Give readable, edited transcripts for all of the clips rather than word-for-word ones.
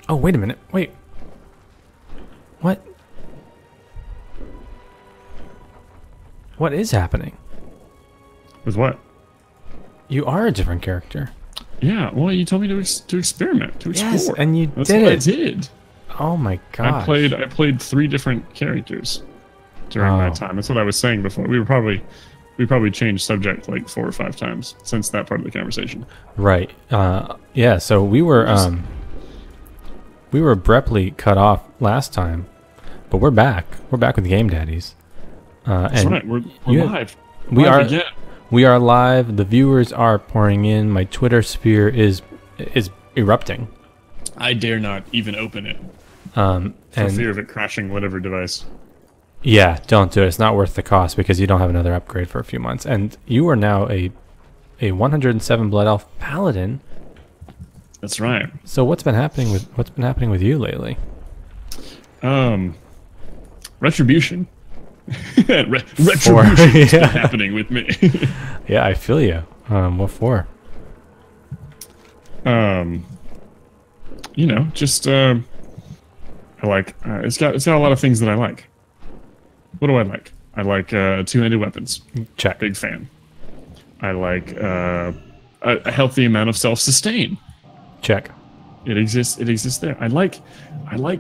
Oh, wait a minute. Wait. What? What is happening? With what? You are a different character. Yeah, well, you told me to experiment, to explore. Yes, and you That's did what it. I did. Oh my god. I played 3 different characters during that time. That's what I was saying before. We probably changed subject like 4 or 5 times since that part of the conversation. Right. Yeah, so we were abruptly cut off last time, but we're back. We're back with Game Daddies. That's and right. We're live. We Live are again. We are live. The viewers are pouring in. My Twitter sphere is erupting. I dare not even open it For for fear of it crashing whatever device. Yeah, don't do it. It's not worth the cost because you don't have another upgrade for a few months. And you are now a 107 Blood Elf Paladin. That's right. So what's been happening with you lately? Retribution. Retribution is yeah. happening with me. Yeah, I feel you. What for? You know, just I like it's got a lot of things that I like. What do I like? I like two-handed weapons. Check. Big fan. I like a healthy amount of self-sustain. Check. It exists there. I like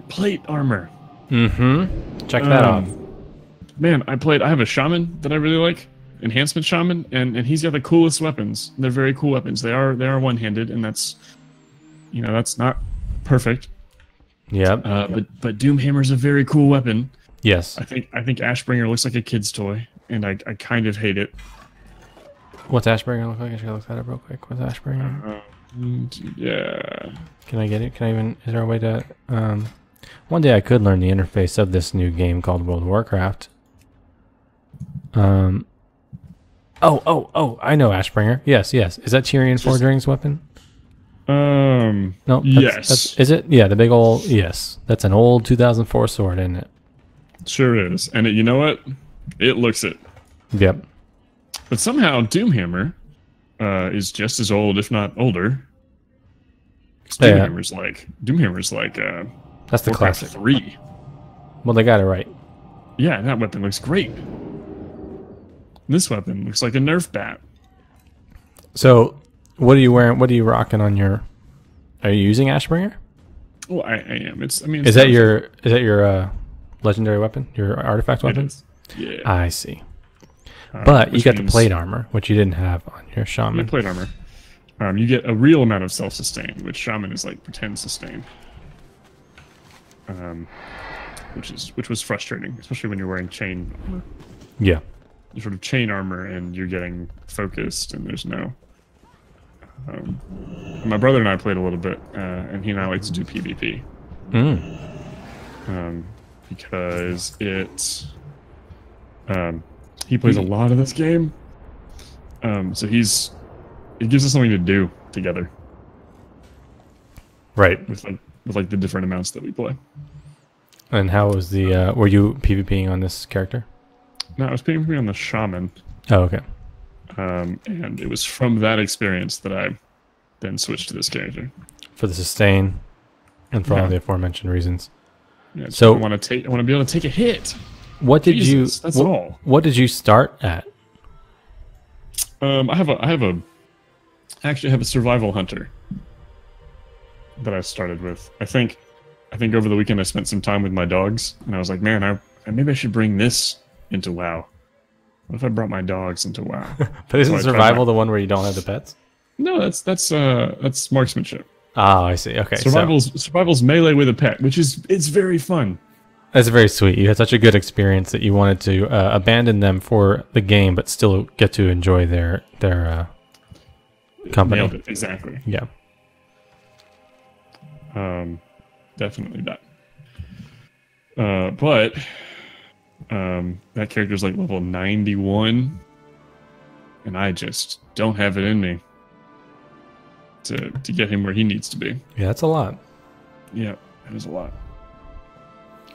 plate armor. Mm-hmm. Check that off. Man, I have a shaman that I really like, enhancement shaman, and he's got the coolest weapons. They're very cool weapons. They are one-handed, and that's not perfect. Yep. But Doomhammer's a very cool weapon. Yes. I think Ashbringer looks like a kid's toy, and I kind of hate it. What's Ashbringer look like? I should look that up real quick. What's Ashbringer? Yeah. Can I get it? Is there a way to? One day I could learn the interface of this new game called World of Warcraft. Oh! I know Ashbringer. Yes. Is that Tyrion Forgering's weapon? No. Yes. Is it? Yeah, the big old. Yes, that's an old 2004 sword, isn't it? Sure is. And you know what? It looks it. Yep. But somehow Doomhammer is just as old, if not older. Doomhammer's like that's the Warcraft classic 3. Well, they got it right. Yeah, that weapon looks great. This weapon looks like a Nerf bat. So, what are you wearing? What are you rocking on your? Are you using Ashbringer? Well, I am. Is that your legendary weapon? Your artifact weapon? It is. Yeah. I see. But you got the plate armor, which you didn't have on your shaman. Plate armor. You get a real amount of self-sustain, which shaman is like pretend sustain. Which was frustrating, especially when you're wearing chain armor. Yeah. You're sort of chain armor, and you're getting focused, and there's no. My brother and I played a little bit, and he and I like to do PvP. Because he plays a lot of this game, so it gives us something to do together. Right. With the different amounts that we play. And how was the? Were you PvPing on this character? No, I was PvPing on the shaman. Oh, okay. And it was from that experience that I then switched to this character. For the sustain, and for all the aforementioned reasons. Yeah, so I want to be able to take a hit. What did Jesus, that's all. What did you start at? I actually have a survival hunter that I started with. I think over the weekend I spent some time with my dogs, and I was like, man, maybe I should bring this into WoW. What if I brought my dogs into WoW? But isn't survival the one where you don't have the pets? No, that's marksmanship. Oh, I see. Okay. Survival's melee with a pet, it's very fun. That's very sweet. You had such a good experience that you wanted to abandon them for the game, but still get to enjoy their company. Nailed it. Exactly. Yeah. Definitely that. But that character's like level 91, and I just don't have it in me to get him where he needs to be. Yeah, that's a lot. Yeah, that is a lot.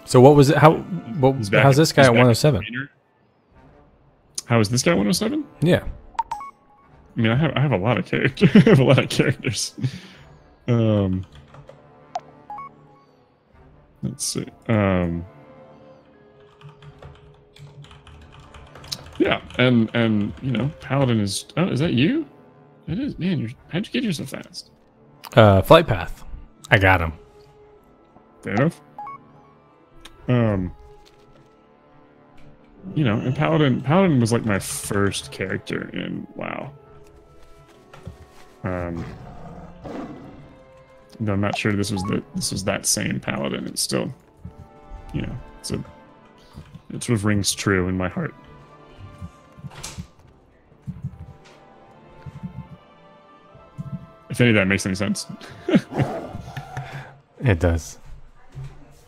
So what was it? How's this guy at 107? How is this guy 107? Yeah. I mean, I have a lot of characters. I have a lot of characters. Let's see. Yeah, and you know, Paladin is. Oh, is that you? It is. Man, how'd you get here so fast? Flight path. I got him. Fair enough. You know, and Paladin was like my first character in WoW. Though I'm not sure this was that same Paladin. It's still, you know, it sort of rings true in my heart. If any of that makes any sense. It does.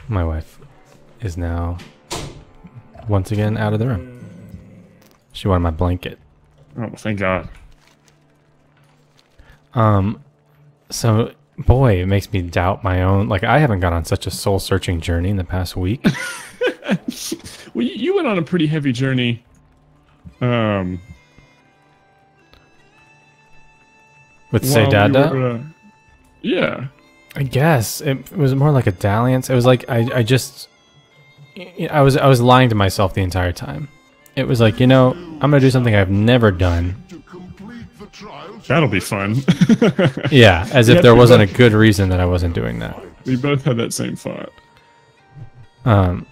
My wife is now once again out of the room. She wanted my blanket. Oh, well, thank God. So, boy, it makes me doubt my own. Like, I haven't gone on such a soul-searching journey in the past week. Well, you went on a pretty heavy journey. With Say Dada? Yeah. I guess it was more like a dalliance. It was like I was lying to myself the entire time. It was like, you know, I'm gonna do something I've never done. That'll be fun. Yeah, as if there wasn't a good reason that I wasn't doing that. We both had that same thought. And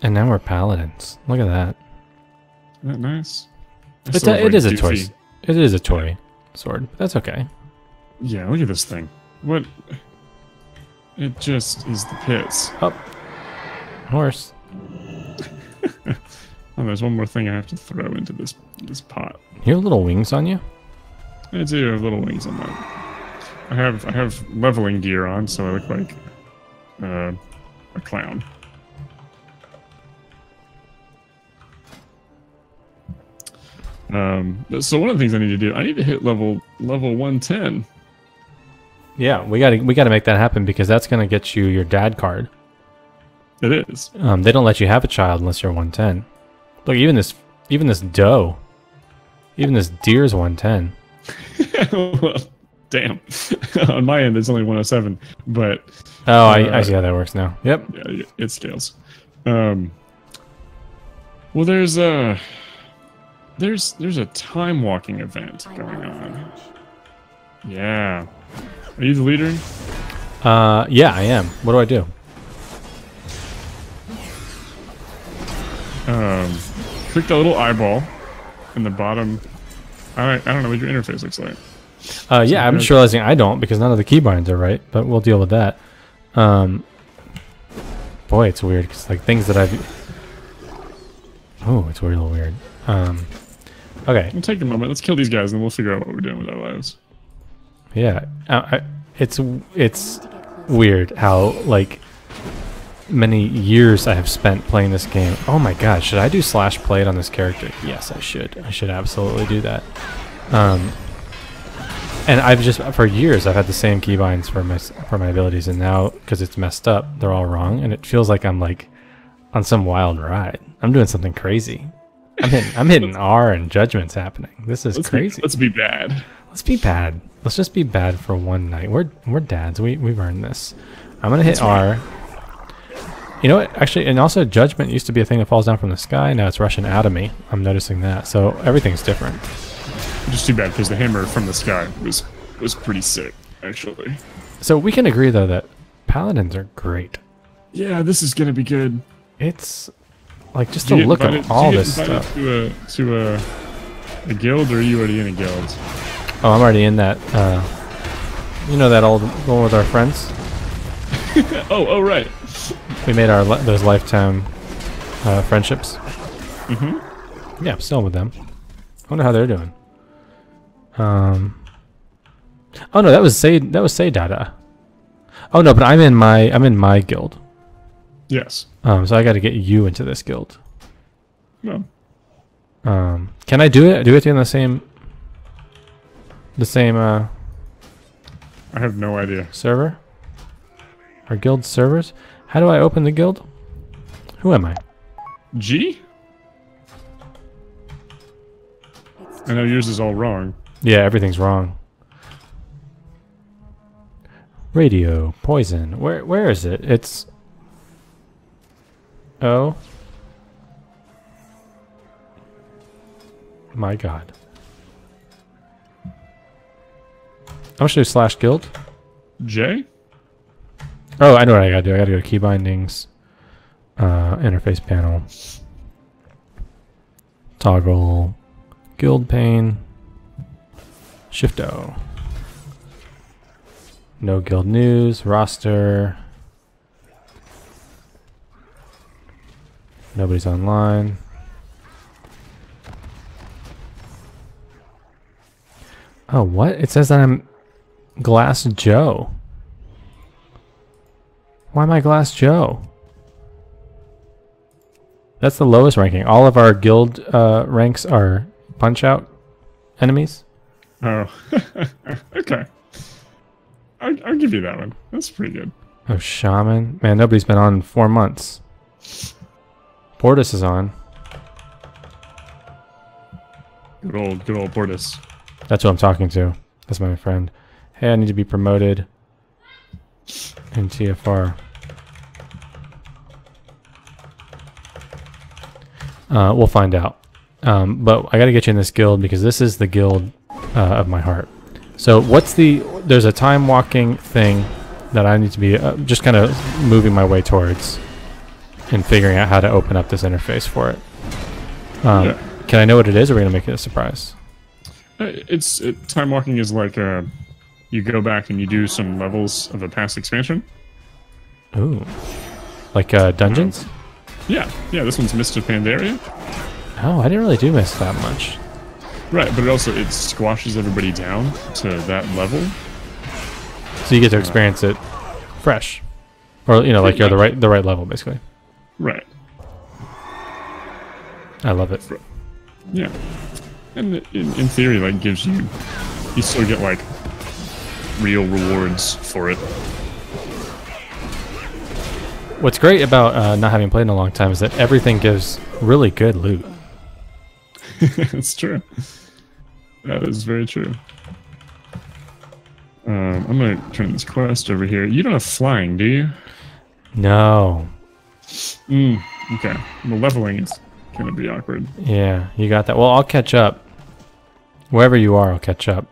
now we're paladins. Look at that. Isn't that nice? It is a toy. It is a toy sword. But that's okay. Yeah, look at this thing. What? It just is the pits. Oh, horse. Oh, there's one more thing I have to throw into this pot. You have little wings on you? I do have little wings on that. I have leveling gear on, so I look like a clown. So one of the things I need to do, I need to hit level 110. Yeah, we gotta make that happen because that's gonna get you your dad card. It is. They don't let you have a child unless you're 110. Look, even this doe, even this deer's 110. Well, damn. On my end, it's only 107, but I see how that works now. Yep. Yeah, it scales. Well, there's a time walking event going on. Yeah. Are you the leader? Yeah, I am. What do I do? Click the little eyeball in the bottom. I don't know what your interface looks like. Yeah, I'm just realizing I don't because none of the keybinds are right, but we'll deal with that. Boy, it's weird because like things that I've. Oh, it's a little weird. Okay. We'll take a moment. Let's kill these guys, and we'll figure out what we're doing with our lives. Yeah, it's weird how like many years I have spent playing this game. Oh my god, should I do slash played on this character? Yes, I should. I should absolutely do that. And I've just for years I've had the same keybinds for my abilities, and now because it's messed up, they're all wrong, and it feels like I'm like on some wild ride. I'm doing something crazy. I'm hitting R and judgment's happening. This is crazy. Let's be bad. Let's be bad. Let's just be bad for one night. We're dads. We've earned this. I'm gonna hit R. You know what? Actually, and also judgment used to be a thing that falls down from the sky. Now it's rushing out of me. I'm noticing that. So everything's different. Just too bad because the hammer from the sky was pretty sick, actually. So we can agree though that paladins are great. Yeah, this is gonna be good. It's like just to look at all this stuff. To a guild, or are you already in a guild? Oh, I'm already in that. You know that old one with our friends? oh, right. We made those lifetime friendships. Mm-hmm. Yeah, I'm still with them. I wonder how they're doing. Oh no, that was Say Dada. Oh no, but I'm in my guild. Yes. So I got to get you into this guild. No. Can I do it? Do it in the same? I have no idea. Server? Our guild servers? How do I open the guild? Who am I? G? I know yours is all wrong. Yeah, everything's wrong. Radio, poison. Where is it? It's Oh. My god. How much do slash guild? J? Oh, I know what I gotta do. I gotta go to key bindings. Interface panel. Toggle. Guild pane. Shift O. No guild news. Roster. Nobody's online. Oh, what? It says that I'm Glass Joe. Why am I Glass Joe? That's the lowest ranking. All of our guild ranks are punch-out enemies. Oh, okay. I'll give you that one. That's pretty good. Oh, Shaman. Man, nobody's been on in 4 months. Portis is on. Good old Portis. That's who I'm talking to. That's my friend. Hey, I need to be promoted in TFR. We'll find out. But I gotta get you in this guild because this is the guild of my heart. So there's a time walking thing that I need to be just kind of moving my way towards and figuring out how to open up this interface for it. Yeah. Can I know what it is, or are we gonna make it a surprise? Time walking is like you go back and you do some levels of a past expansion. Ooh. Like dungeons? Yeah, this one's Mist of Pandaria. Oh, I didn't really do miss that much. Right, but it squashes everybody down to that level. So you get to experience it fresh. Or, like you're the right level, basically. Right. I love it. Yeah. And in theory, like, you still get, like, real rewards for it. What's great about not having played in a long time is that everything gives really good loot. It's true. That is very true. I'm going to turn this quest over here. You don't have flying, do you? No. Okay. The leveling is going to be awkward. Yeah, you got that. Well, I'll catch up. Wherever you are, I'll catch up.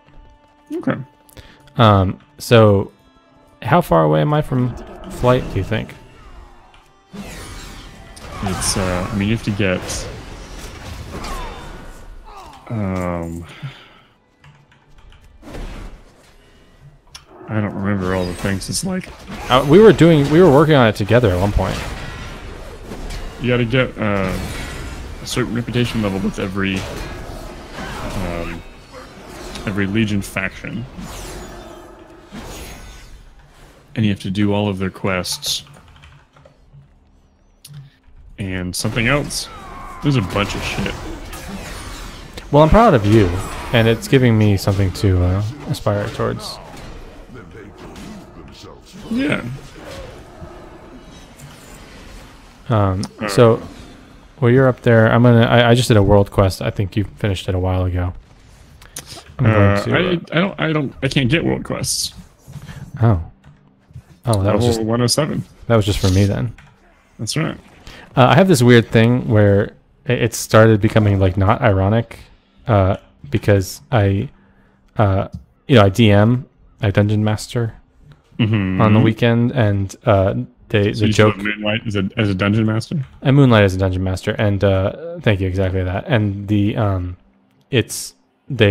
Okay. So, how far away am I from flight, do you think? It's, you have to get... I don't remember all the things. It's like... we were working on it together at one point. You gotta get a certain reputation level with every Legion faction. And you have to do all of their quests. And something else. There's a bunch of shit. Well, I'm proud of you, and it's giving me something to aspire towards. Yeah. So, well, you're up there. I just did a world quest. I think you finished it a while ago. I can't get world quests. Oh, that was just 107. That was just for me then. That's right. I have this weird thing where it started becoming like not ironic, because I DM, I dungeon master on the weekend, and the joke. Moonlight as a dungeon master. I moonlight as a dungeon master, and thank you, exactly that. And they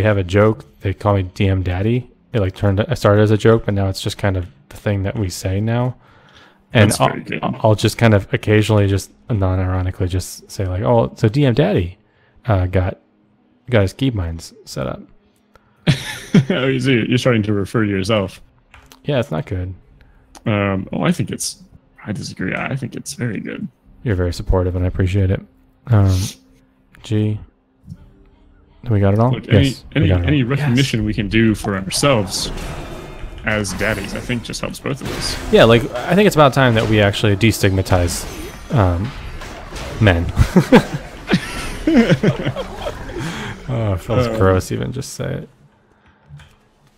have a joke. They call me DM Daddy. It I started as a joke, but now it's just kind of the thing that we say now. And I'll just kind of occasionally, just non-ironically, just say like, "Oh, so DM Daddy got his keybinds set up." Oh, you're starting to refer to yourself. Yeah, it's not good. I disagree. I think it's very good. You're very supportive, and I appreciate it. G. We got it all? Look, Yes. any recognition we can do for ourselves as daddies, I think, just helps both of us. Yeah, like, I think it's about time that we actually destigmatize men. Oh, it feels gross even just say it.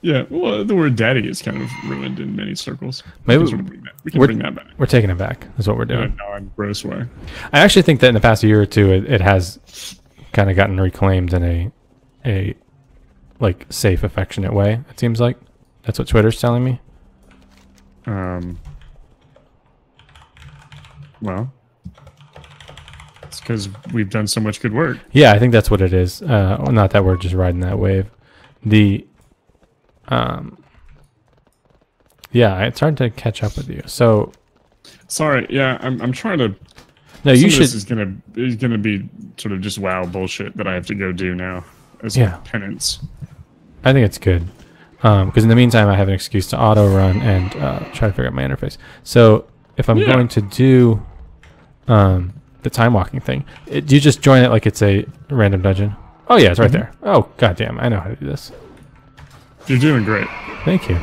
Yeah, well, the word daddy is kind of ruined in many circles. Maybe we can bring that back. We're taking it back. Is what we're In a doing. non-gross way. I actually think that in the past year or two, it has kind of gotten reclaimed in a like safe, affectionate way. It seems like that's what Twitter's telling me. Well, it's because we've done so much good work. Yeah, I think that's what it is. Not that we're just riding that wave. Yeah, it's hard to catch up with you. So, sorry. Yeah, I'm trying to. No, you should. This is gonna be sort of just WoW bullshit that I have to go do now as penance. I think it's good because in the meantime, I have an excuse to auto run and try to figure out my interface. So if I'm going to do the time walking thing, do you just join it like it's a random dungeon? Oh yeah, it's right there. Oh goddamn, I know how to do this. You're doing great. Thank you.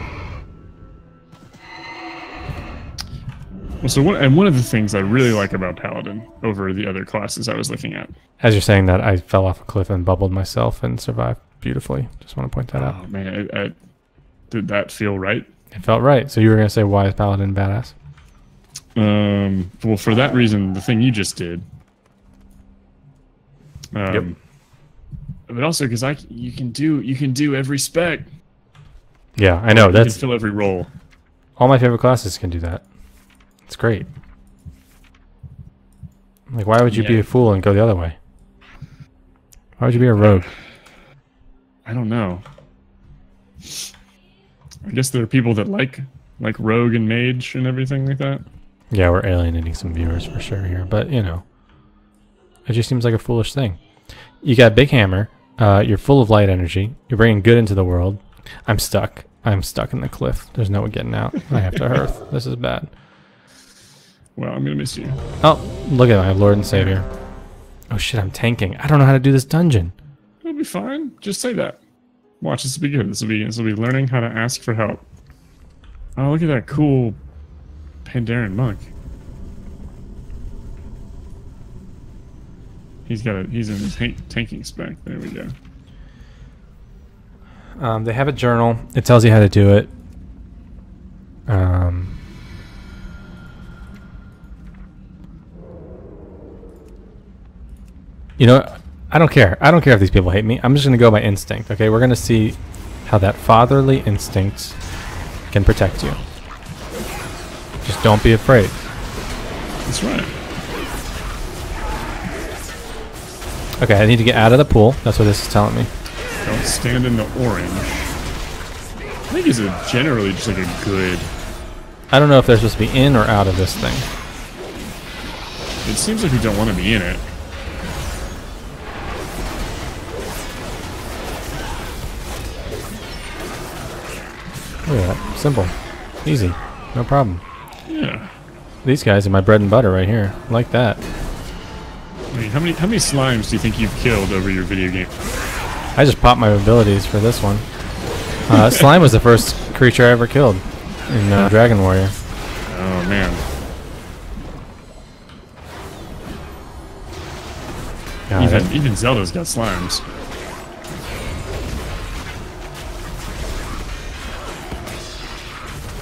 Well, so one of the things I really like about Paladin over the other classes I was looking at. As you're saying that, I fell off a cliff and bubbled myself and survived beautifully. Just want to point that out. Oh man, did that feel right? It felt right. So you were going to say, why is Paladin badass? Well, for that reason, the thing you just did. Yep. But also because you can do every spec. Yeah, I know. You That's can fill every role. all my favorite classes can do that. It's great. Like, why would you be a fool and go the other way? Why would you be a rogue? I don't know. I guess there are people that like rogue and mage and everything like that. Yeah, we're alienating some viewers for sure here, but you know, it just seems like a foolish thing. You got big hammer. You're full of light energy. You're bringing good into the world. I'm stuck. I'm stuck in the cliff. There's no one getting out. I have to hearth. This is bad. Well, I'm gonna miss you. Oh, look at my Lord and Savior. Oh shit, I'm tanking. I don't know how to do this dungeon. It'll be fine. Just say that. Watch, this will be good. This will be learning how to ask for help. Oh, look at that cool Pandaren monk. He's in his tanking spec. There we go. They have a journal. It tells you how to do it. You know, I don't care. I don't care if these people hate me. I'm just going to go by instinct, okay? We're going to see how that fatherly instinct can protect you. Just don't be afraid. That's right. Okay, I need to get out of the pool. That's what this is telling me. Don't stand in the orange. I think it's generally just like a good... I don't know if they're supposed to be in or out of this thing. It seems like we don't want to be in it. Look at that. Simple. Easy. No problem. Yeah. These guys are my bread and butter right here. Like that. I mean, how many slimes do you think you've killed over your video game? I just popped my abilities for this one. Slime was the first creature I ever killed in Dragon Warrior. Oh, man. Even Zelda's got slimes.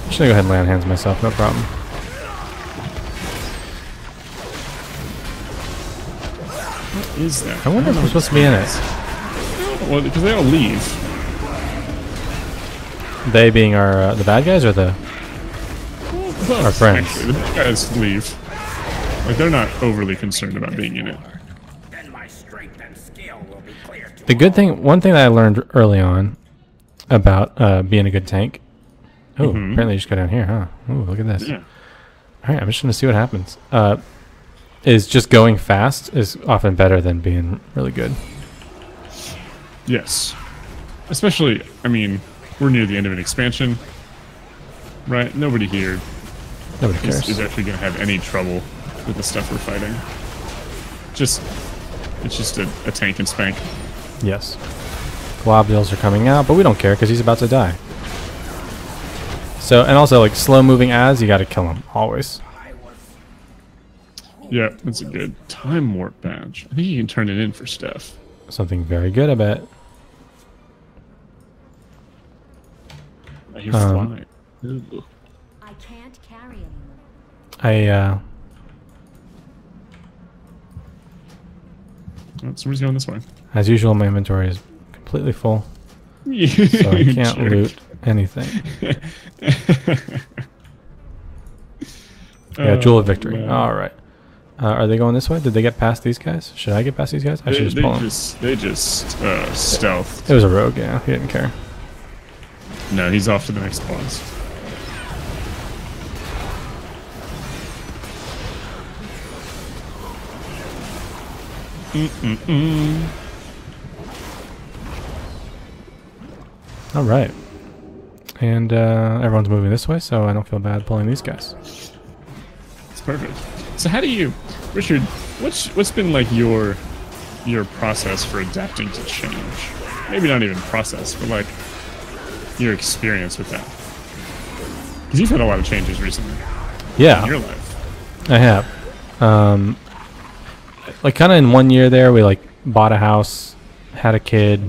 I'm just gonna go ahead and lay on hands myself, no problem. What is that? I wonder if we're supposed to be in it. Well, because they all leave. They being our the bad guys or the our friends? Actually, the bad guys leave. Like, they're not overly concerned about being in it. The good thing, one thing that I learned early on about being a good tank. Oh, apparently you just go down here, huh? Oh, look at this. Yeah. All right, I'm just gonna see what happens. Is just going fast is often better than being really good. Yes. Especially, I mean, we're near the end of an expansion, right? Nobody here is actually going to have any trouble with the stuff we're fighting. It's just a tank and spank. Yes. Globules are coming out, but we don't care because he's about to die. So, and also, like, slow-moving ads, you got to kill him, always. Yeah, that's a good time warp badge. I think you can turn it in for stuff. Something very good, I bet. you're flying. Ooh. I can't carry anymore. Oh, somebody's going this way. As usual, my inventory is completely full, so I You can't jerk. loot anything. Yeah, Jewel of Victory. man. All right. Are they going this way? Did they get past these guys? Should I get past these guys? I should just pull them. They just stealth. It was a rogue, yeah. He didn't care. No, he's off to the next boss. All right. And everyone's moving this way, so I don't feel bad pulling these guys. It's perfect. So how do you, Richard? What's been like your process for adapting to change? Maybe not even process, but like your experience with that. Because you've had a lot of changes recently Yeah, in your life. I have. Like kind of in 1 year there, we like bought a house, had a kid,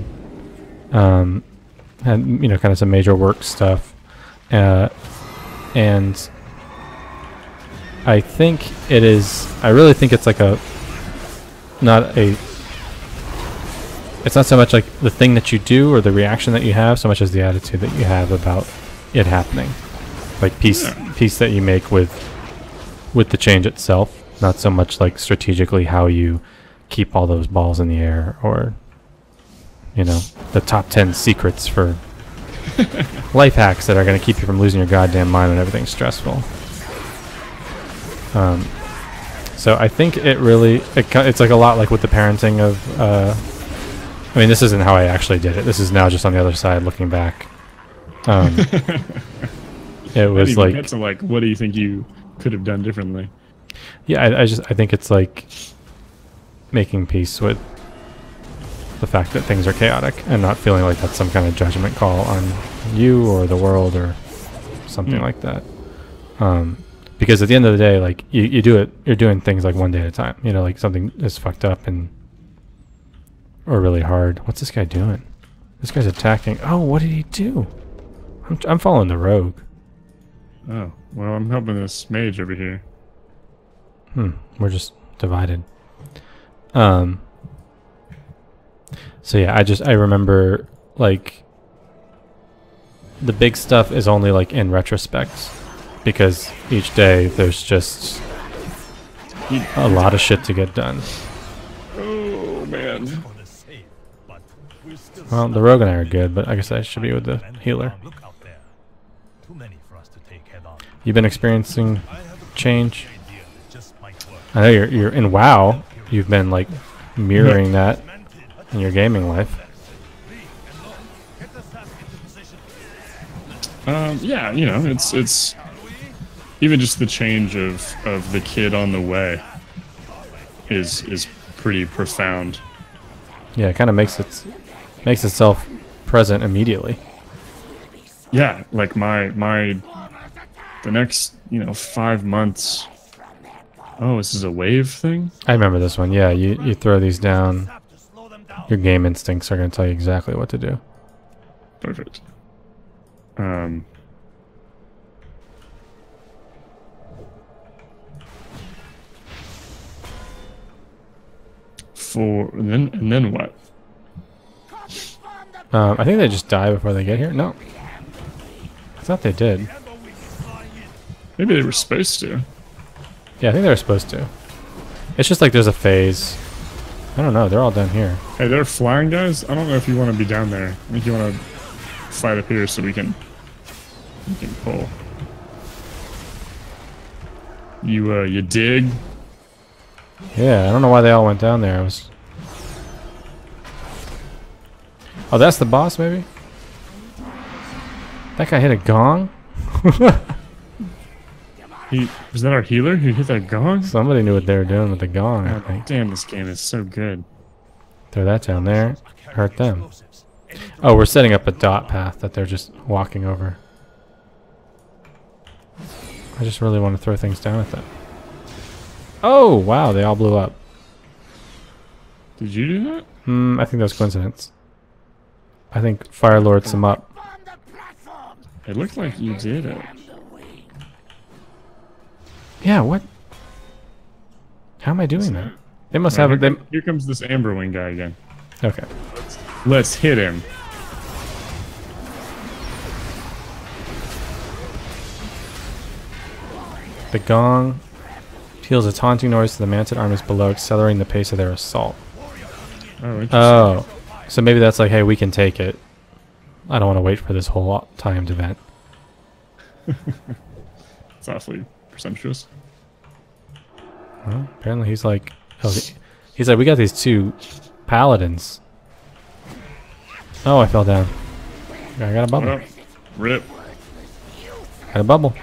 had kind of some major work stuff, and I think it is. I really think it's like it's not so much like the thing that you do or the reaction that you have, so much as the attitude that you have about it happening. Like peace that you make with the change itself, not so much like strategically how you keep all those balls in the air, or the top 10 secrets for life hacks that are going to keep you from losing your goddamn mind when everything's stressful. So I think it's like a lot like with the parenting of I mean, this isn't how I actually did it. This is now just on the other side looking back. It was like, get to like, what do you think you could have done differently? Yeah, I think it's like making peace with the fact that things are chaotic and not feeling like that's some kind of judgment call on you or the world or something like that. Because at the end of the day, like you do it, you're doing things like one day at a time. Like something is fucked up or really hard. What's this guy doing? This guy's attacking. Oh, what did he do? I'm following the rogue. Oh, well, I'm helping this mage over here. We're just divided. So yeah, I remember like the big stuff is only like in retrospect, because each day there's just a lot of shit to get done. Oh man. Well, the rogue and I are good, but I guess I should be with the healer. You've been experiencing change. I know you're in WoW. You've been like mirroring that in your gaming life. Yeah, it's even just the change of the kid on the way is pretty profound. Yeah, it kind of makes itself present immediately. Yeah, like the next 5 months. Oh, this is a wave thing? I remember this one. Yeah, you throw these down. Your game instincts are going to tell you exactly what to do. Perfect. And then what? I think they just die before they get here. No, I thought they did. Maybe they were supposed to. Yeah, I think they were supposed to. It's just like there's a phase. I don't know. They're all down here. Hey, they're flying guys. I don't know if you want to be down there. I think you want to fight up here so we can pull. You dig? Yeah, I don't know why they all went down there. Oh, that's the boss, maybe? That guy hit a gong? Was that our healer who hit that gong? Somebody knew what they were doing with the gong, I think. Damn, this game is so good. Throw that down there. Hurt them. Oh, we're setting up a dot path that they're just walking over. I just really want to throw things down at them. Oh, wow, they all blew up. Did you do that? I think that was coincidence. I think Fire lured them up. It looked like you did it. Yeah, what? How am I doing that? They must Right, have it. here comes this Amberwing guy again. Okay. Let's hit him. The gong peals a taunting noise to the mounted armies below, accelerating the pace of their assault. Oh, interesting. Oh, so maybe that's like, hey, we can take it. I don't want to wait for this whole timed event. It's awfully presumptuous. Well, apparently he's like, he's like, we got these 2 paladins. Oh, I fell down. I got a bubble. Oh, rip. Got a bubble.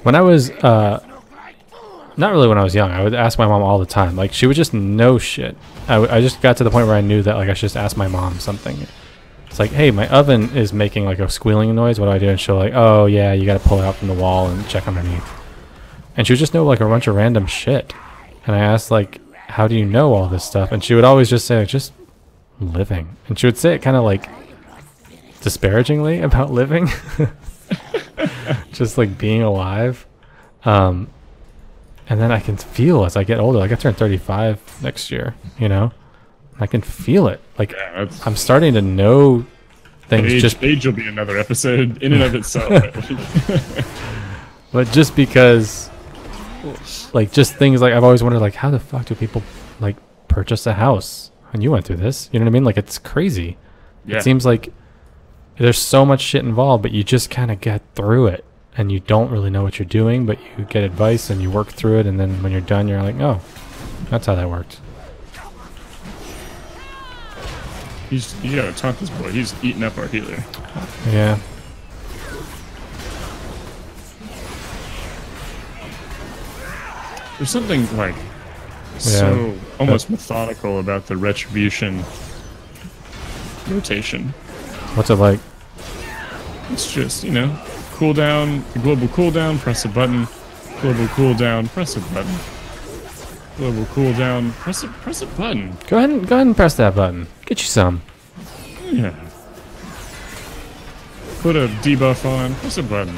When I was, not really when I was young, I would ask my mom all the time. Like, she would just know shit. I just got to the point where I knew that, like, I should just ask my mom something. It's like, hey, my oven is making, like, a squealing noise. What do I do? And she'll like, oh, yeah, you got to pull it out from the wall and check underneath. And she would just know, like, a bunch of random shit. And I asked, like, how do you know all this stuff? And she would always just say, like, just living. And she would say it kind of, like, disparagingly about living. Just, like, being alive. And then I can feel as I get older, like I turn 35 next year, you know? I can feel it. Like, Yeah, I'm starting to know things. age will be another episode in and of itself. But just because, like, just things like I've always wondered, like, how the fuck do people, like, purchase a house? And you went through this, you know what I mean? Like, it's crazy. Yeah. It seems like there's so much shit involved, but you just kind of get through it. And you don't really know what you're doing, but you get advice and you work through it. And then when you're done, you're like, oh, that's how that worked. You gotta taunt this boy. He's eating up our healer. Yeah. There's something like so almost methodical about the retribution rotation. What's it like? It's just, you know, cooldown, global cooldown, press a button. Global cooldown, press a button. Global cooldown, press a button. Go ahead and press that button. Get you some. Yeah. Put a debuff on, press a button.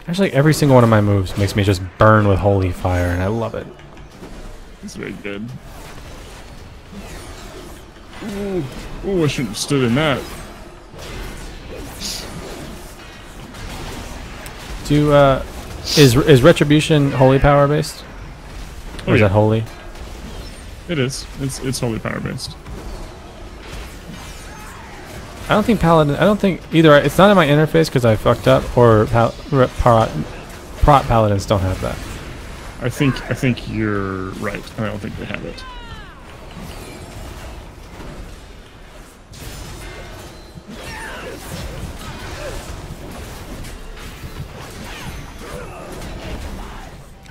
Actually, every single one of my moves makes me just burn with holy fire, and I love it. It's very good. Ooh, I shouldn't have stood in that. Is retribution holy power based? Or is that holy? It is. It's holy power based. I don't think paladin. I don't think either. It's not in my interface because I fucked up, or prot paladins don't have that. I think you're right. I don't think they have it.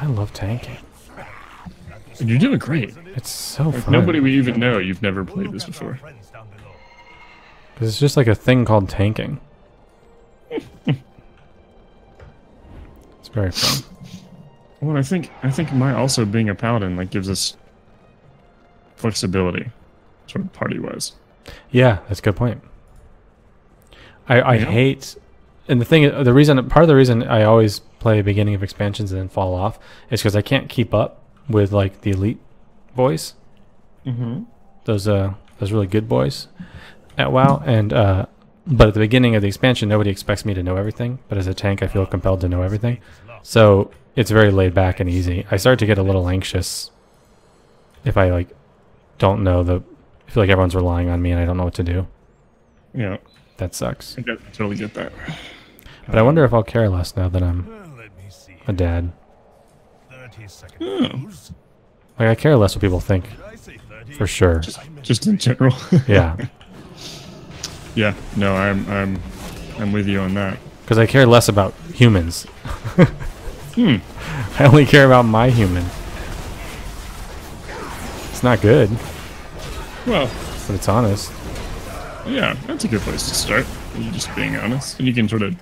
I love tanking. And you're doing great. It's so fun. Nobody we even know you've never played this before. Because it's just like a thing called tanking. It's very fun. Well, I think my also being a paladin like gives us flexibility, sort of party wise. Yeah, that's a good point. I hate, and part of the reason I always play beginning of expansions and then fall off is because I can't keep up with like the elite boys. Mm-hmm. Those really good boys at WoW, and but at the beginning of the expansion, nobody expects me to know everything. But as a tank, I feel compelled to know everything. So it's very laid back and easy. I start to get a little anxious if I like don't know I feel like everyone's relying on me and I don't know what to do. Yeah, that sucks. I totally get that. But I wonder if I'll care less now that I'm a dad. Oh. Like I care less what people think, for sure. Just in general. Yeah. Yeah. No, I'm with you on that. Because I care less about humans. I only care about my human. It's not good, Well, but it's honest. yeah, that's a good place to start. You just being honest, and you can sort of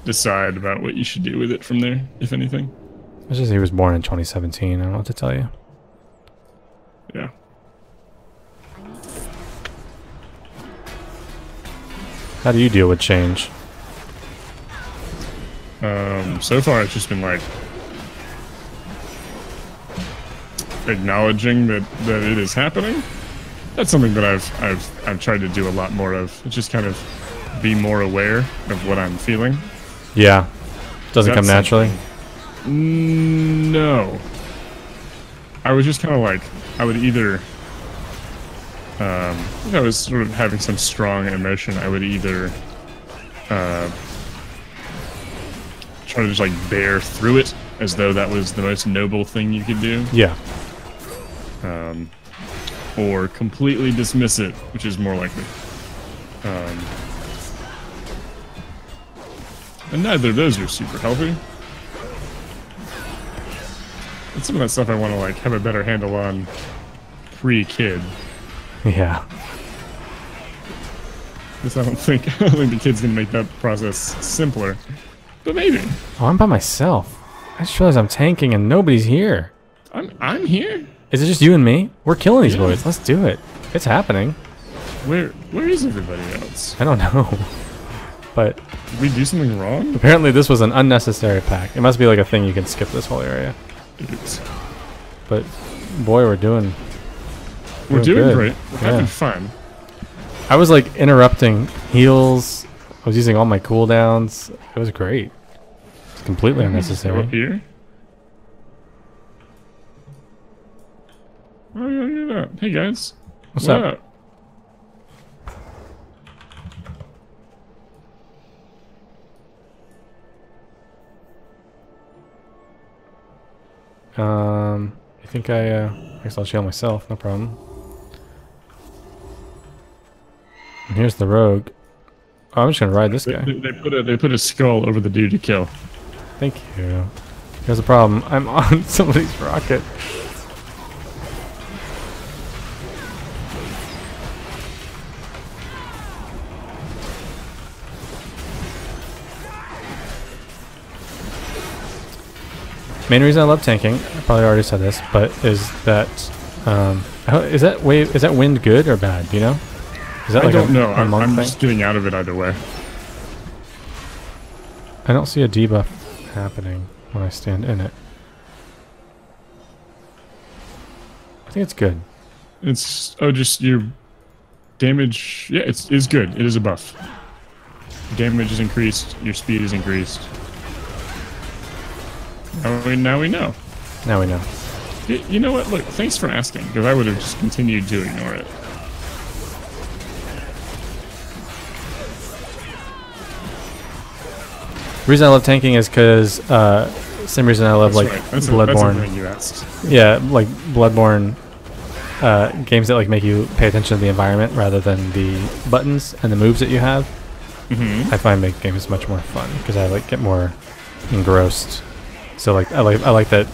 decide about what you should do with it from there, if anything. It's just he was born in 2017. I don't know what to tell you. Yeah. How do you deal with change? So far it's just been like acknowledging that it is happening. That's something that I've tried to do a lot more of. It's just kind of be more aware of what I'm feeling. Yeah. Doesn't come naturally? No. I was just kind of like, I would either, if I was sort of having some strong emotion, I would either try to just like bear through it as though that was the most noble thing you could do. Yeah. Or completely dismiss it, which is more likely. And neither of those are super healthy. And some of that stuff I want to like have a better handle on pre-kid. Yeah. Because I don't think the kid's gonna make that process simpler. But maybe. Oh, I'm by myself. I just realized I'm tanking and nobody's here. I'm here. Is it just you and me? We're killing these Yeah. boys. Let's do it. It's happening. Where is everybody else? I don't know. But Did we do something wrong? apparently this was an unnecessary pack. It must be like a thing you can skip this whole area. It's- But boy, we're doing We're doing doing good. great. We're having Yeah. fun. I was like interrupting heals. I was using all my cooldowns. It was great. It's completely Go unnecessary. up here. Oh yeah, look at that. Hey guys. What's What up? I think I guess I'll shield myself, no problem. And here's the rogue. Oh, I'm just gonna ride this guy. They put a skull over the dude to kill. Thank you. Here's the problem. I'm on somebody's rocket. Main reason I love tanking, I probably already said this, but is that is that wind good or bad? Do you know? Is that I don't know. a monk I'm thing? just getting out of it either way. I don't see a debuff happening when I stand in it. I think it's good. It's just your damage. Yeah, it's good. It is a buff. Damage is increased. Your speed is increased. Now we know. Now we know. You know what? Look, thanks for asking, because I would have just continued to ignore it. The reason I love tanking is because same reason I love That's like right. That's Bloodborne. everything you asked. Yeah, like Bloodborne games that like make you pay attention to the environment rather than the buttons and the moves that you have. Mm-hmm. I find make games much more fun because I like get more engrossed. So like I like that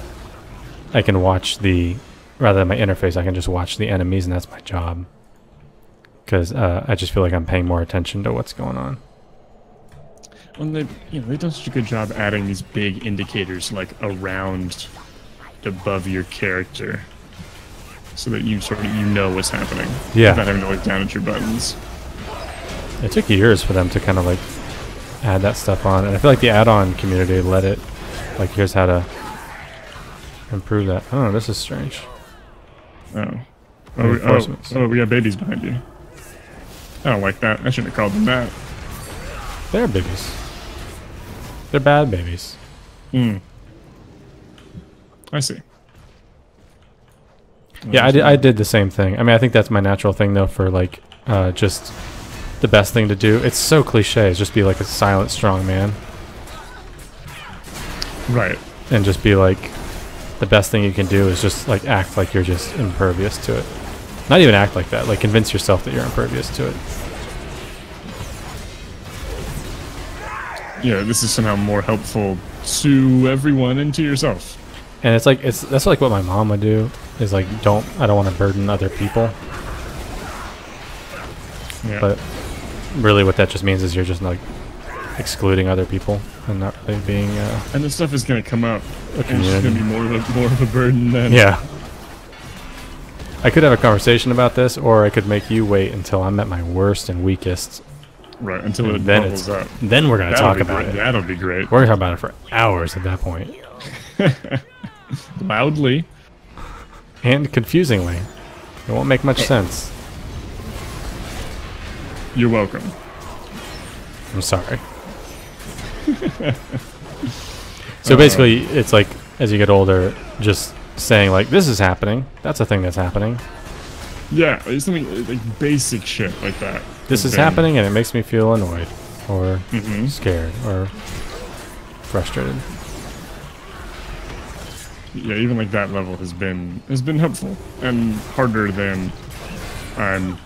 I can watch the rather than my interface. I can just watch the enemies, and that's my job. Because I just feel like I'm paying more attention to what's going on. Well, they've done such a good job adding these big indicators like around, above your character, so that you sort of know what's happening. Yeah. Without having to look down at your buttons. It took years for them to kind of like add that stuff on, and I feel like the add-on community let it. Like, here's how to improve that. Oh, this is strange. Reinforcements. We got babies behind you. I don't like that. I shouldn't have called them that. They're babies. They're bad babies. I see. Yeah, I did the same thing. I mean, I think that's my natural thing, though, for, like, just the best thing to do. It's so cliche. It's just be, like, a silent, strong man. Right. And just be, like, the best thing you can do is just, like, act like you're just impervious to it. Not even act like that. Like, convince yourself that you're impervious to it. Yeah, this is somehow more helpful to everyone and to yourself. And it's like, that's, like, what my mom would do. Is, like, I don't want to burden other people. Yeah. But really what that just means is you're just like excluding other people and not really being And this stuff is gonna come up. a And it's just gonna community. be more of a burden then. Yeah. I could have a conversation about this, or I could make you wait until I'm at my worst and weakest. Right, until it Then bubbles up. Then we're gonna That'll talk be about great. it. That'll be great. We're gonna talk about it for hours at that point, Loudly. and confusingly. It won't make much sense. You're welcome. I'm sorry. So basically, it's like as you get older, just saying like, "This is happening." That's a thing that's happening. Yeah, it's something like basic shit like that. This is Then- happening, and it makes me feel annoyed, or Mhm. scared, or frustrated. Yeah, even like that level has been helpful and harder than I'm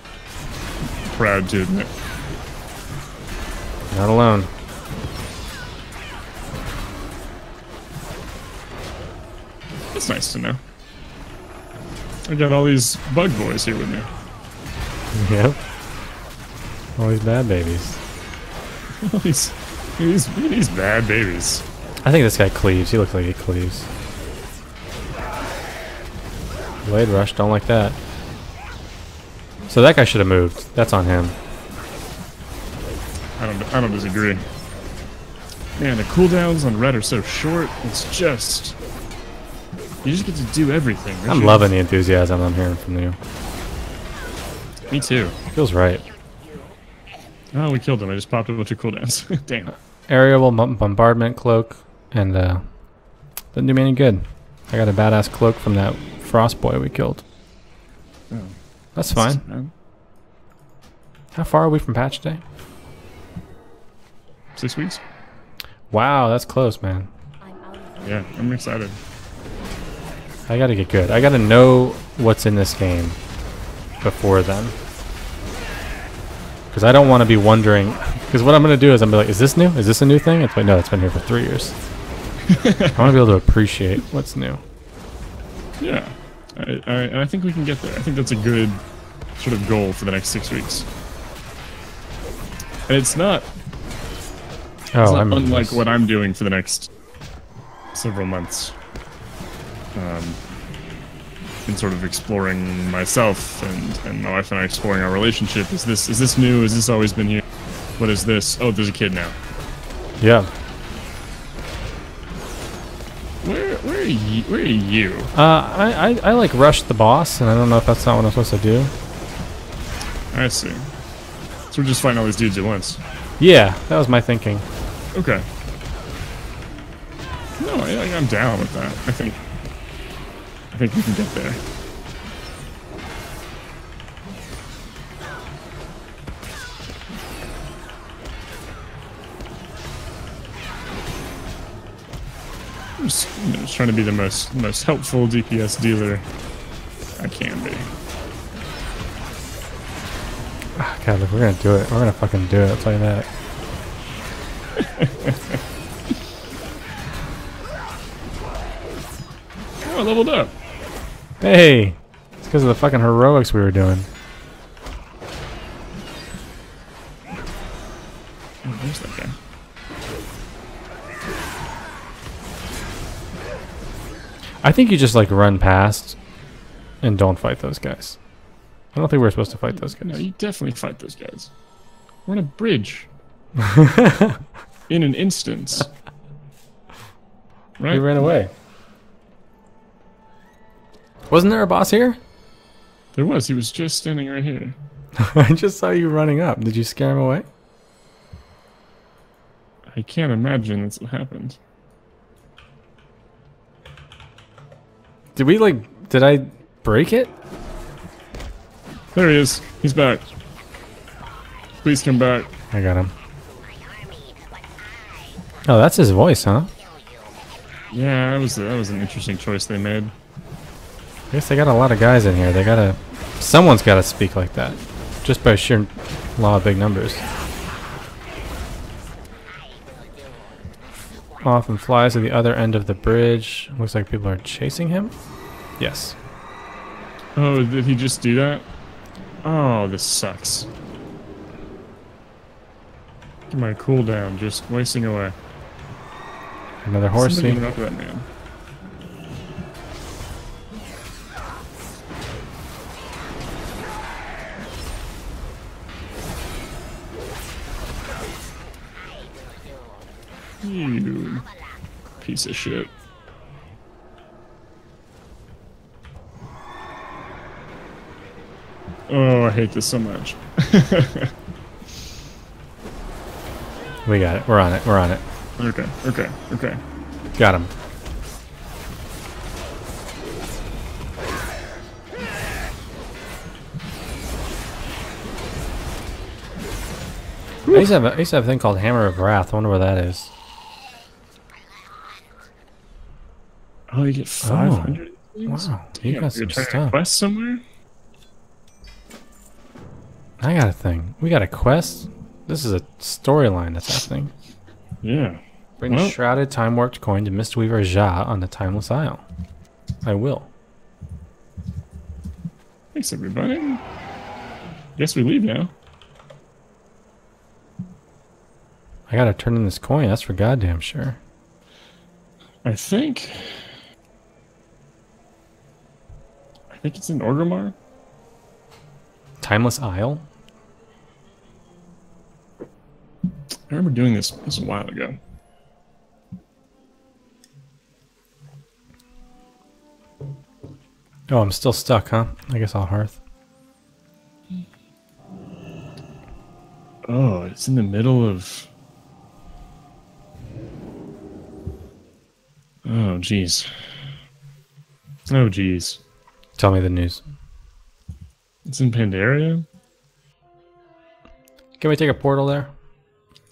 proud to admit. Not alone. It's nice to know. I got all these bug boys here with me. Yep. All these bad babies. All these bad babies. I think this guy cleaves. He looks like he cleaves. Blade rush, don't like that. So that guy should have moved. That's on him. I don't disagree. Man, the cooldowns on red are so short. It's just you just get to do everything. I'm loving the enthusiasm I'm hearing from you. Me too. Feels right. Oh, we killed him. I just popped a bunch of cooldowns. Damn. Aerial bombardment cloak, and didn't do me any good. I got a badass cloak from that frost boy we killed. Oh, That's fine. How far are we from patch day? 6 weeks? Wow, that's close, man. Yeah, I'm excited. I gotta get good. I gotta know what's in this game before then. Because I don't want to be wondering. Because what I'm gonna do is I'm gonna be like, is this new? Is this a new thing? It's like, no, it's been here for 3 years. I want to be able to appreciate what's new. Yeah. I think we can get there. I think that's a good sort of goal for the next 6 weeks. And it's not Oh, I'm unlike what I'm doing for the next several months. In sort of exploring myself and my wife and I exploring our relationship. Is this new? Has this always been here? What is this? Oh, there's a kid now. Yeah. Where are you? Where are you? I like rushed the boss, and I don't know if that's not what I'm supposed to do. I see. So we're just fighting all these dudes at once. Yeah, that was my thinking. Okay. No, I'm down with that. I think we can get there. I'm just trying to be the most helpful DPS dealer I can be. God, look, we're gonna do it. We're gonna fucking do it. I'll tell you that. Oh, I leveled up. Hey, it's because of the fucking heroics we were doing. Oh, where's that guy? I think you just like run past and don't fight those guys. I don't think we're supposed to fight those No, guys. you definitely fight those guys. We're on a bridge. In an instance. Right? He ran away. Wasn't there a boss here? There was. He was just standing right here. I just saw you running up. Did you scare him away? I can't imagine that's what happened. Did I break it? There he is. He's back. Please come back. I got him. Oh, that's his voice, huh? Yeah, that was an interesting choice they made. I guess they got a lot of guys in here. Someone's gotta speak like that. Just by sheer law of big numbers. Off and flies to the other end of the bridge. Looks like people are chasing him. Yes. Oh, did he just do that? Oh, this sucks. Look at my cooldown just wasting away. Another horsey. Somebody get after that man. You piece of shit. Oh, I hate this so much. We got it. We're on it. We're on it. Okay, okay, okay. Got him. I used to have a thing called Hammer of Wrath. I wonder where that is. Oh, you get 500. Wow, you got some you're trying to stuff. quest somewhere? I got a thing. We got a quest. This is a storyline that's happening. Yeah. Bring a shrouded, time-warped coin to Mistweaver Ja on the Timeless Isle. I will. Thanks, everybody. Guess we leave now. I gotta turn in this coin. That's for goddamn sure. I think it's in Orgrimmar. Timeless Isle? I remember doing this a while ago. Oh, I'm still stuck, huh? I guess I'll hearth. Oh, it's in the middle of... Oh, jeez. Oh, jeez. Tell me the news. It's in Pandaria? Can we take a portal there?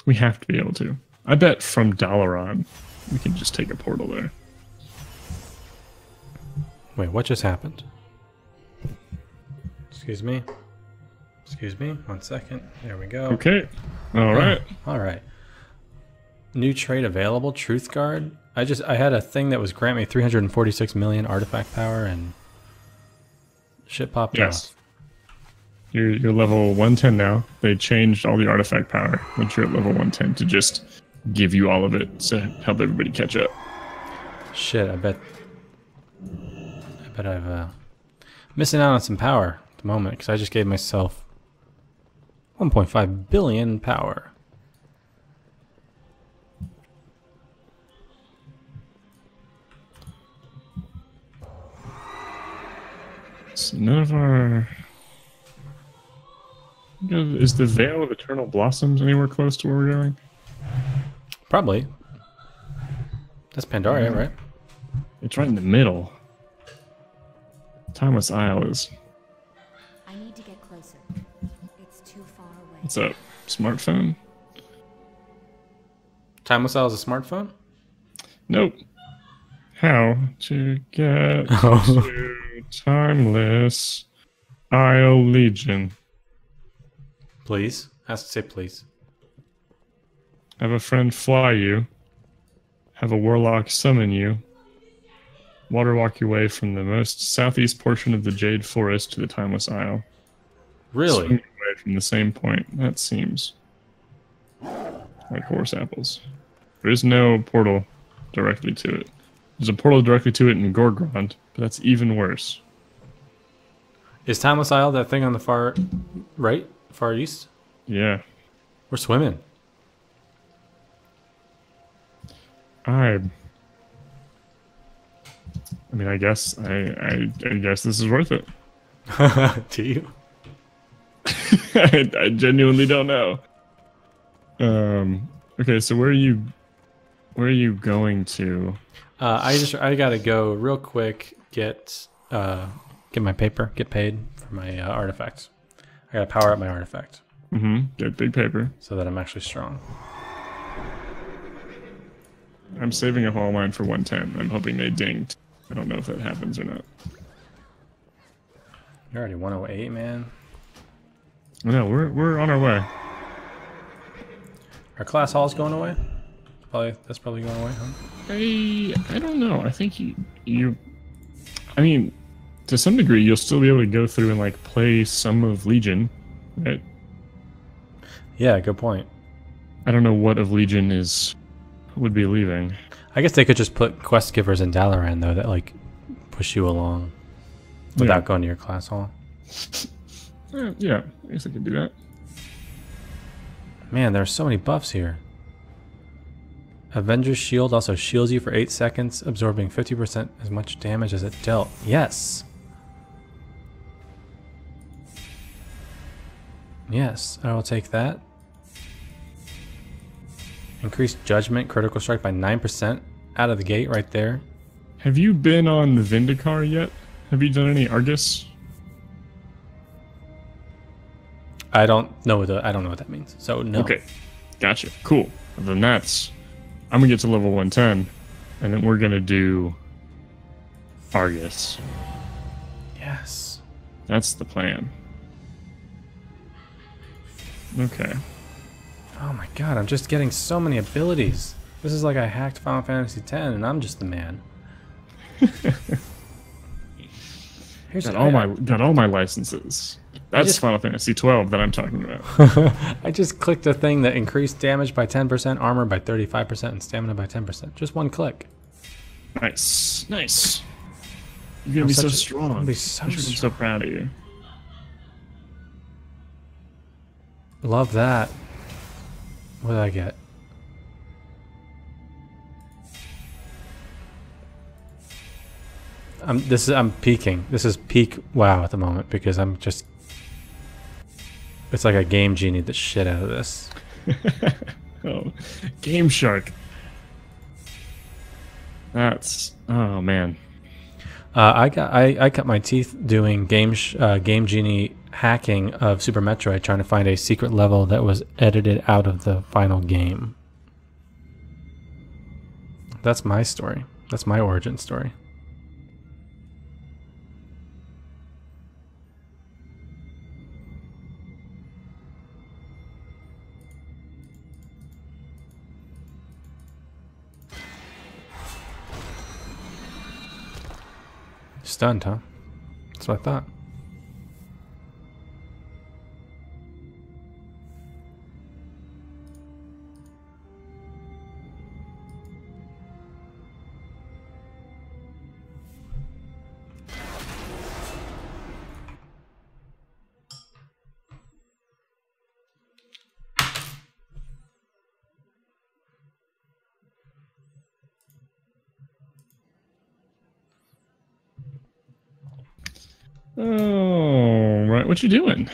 We have to be able to. I bet from Dalaran, we can just take a portal there. Wait, what just happened? Excuse me? Excuse me? 1 second. There we go. Okay. All right. All right. New trait available, Truth Guard. I had a thing that was grant me 346 million artifact power and shit popped off. You're level 110 now. They changed all the artifact power once you're at level 110 to just give you all of it to help everybody catch up. Shit, I bet I've missing out on some power at the moment because I just gave myself 1.5 billion power. So none of our... Is the Veil of Eternal Blossoms anywhere close to where we're going? Probably. That's Pandaria, right? It's right in the middle. Timeless Isle is... I need to get closer. It's too far away. What's up? Smartphone? Timeless Isle is a smartphone? Nope. How to get to Timeless Isle Legion. Please. Has to say please. Have a friend fly you. Have a warlock summon you. Water walk your way from the most southeast portion of the Jade Forest to the Timeless Isle. Really? Swing your way from the same point. That seems like horse apples. There is no portal directly to it. There's a portal directly to it in Gorgrond, but that's even worse. Is Timeless Isle that thing on the far right? Far east? Yeah. We're swimming. I mean, I guess I guess this is worth it. Do you? I genuinely don't know. Okay, so where are you going to? I gotta go real quick. Get my paper. Get paid for my artifacts. I gotta power up my artifact. Get big paper. So that I'm actually strong. I'm saving up all mine for 110. I'm hoping they dinged. I don't know if that happens or not. You're already 108, man. No, we're on our way. Our class hall's going away? That's probably going away, huh? I don't know. I think you I mean, to some degree you'll still be able to go through and like play some of Legion, right? Yeah, good point. I don't know what of Legion would be leaving. I guess they could just put quest givers in Dalaran though that like push you along without going to your class hall. Yeah, I guess I could do that. Man, there are so many buffs here. Avenger's Shield also shields you for 8 seconds, absorbing 50% as much damage as it dealt. Yes. Yes, I will take that. Increased Judgment, critical strike by 9% out of the gate right there. Have you been on the Vindicar yet? Have you done any Argus? I don't know what that means. So no. Okay, gotcha. Cool. Then that's. I'm gonna get to level 110, and then we're gonna do Argus. Yes. That's the plan. Okay. Oh my god, I'm just getting so many abilities. This is like I hacked Final Fantasy X and I'm just the man. Got all my licenses. That's Final Fantasy 12 that I'm talking about. I just clicked a thing that increased damage by 10%, armor by 35%, and stamina by 10%. Just one click. Nice. Nice. You're gonna be so strong. I'm so proud of you. Love that. What did I get? I'm peaking. This is peak WoW at the moment because I'm just. It's like a game genie the shit out of this. Oh, Game Shark. That's man. I cut my teeth doing game genie hacking of Super Metroid, trying to find a secret level that was edited out of the final game. That's my story. That's my origin story. Stunned, huh? That's what I thought. Oh, right. What you doing?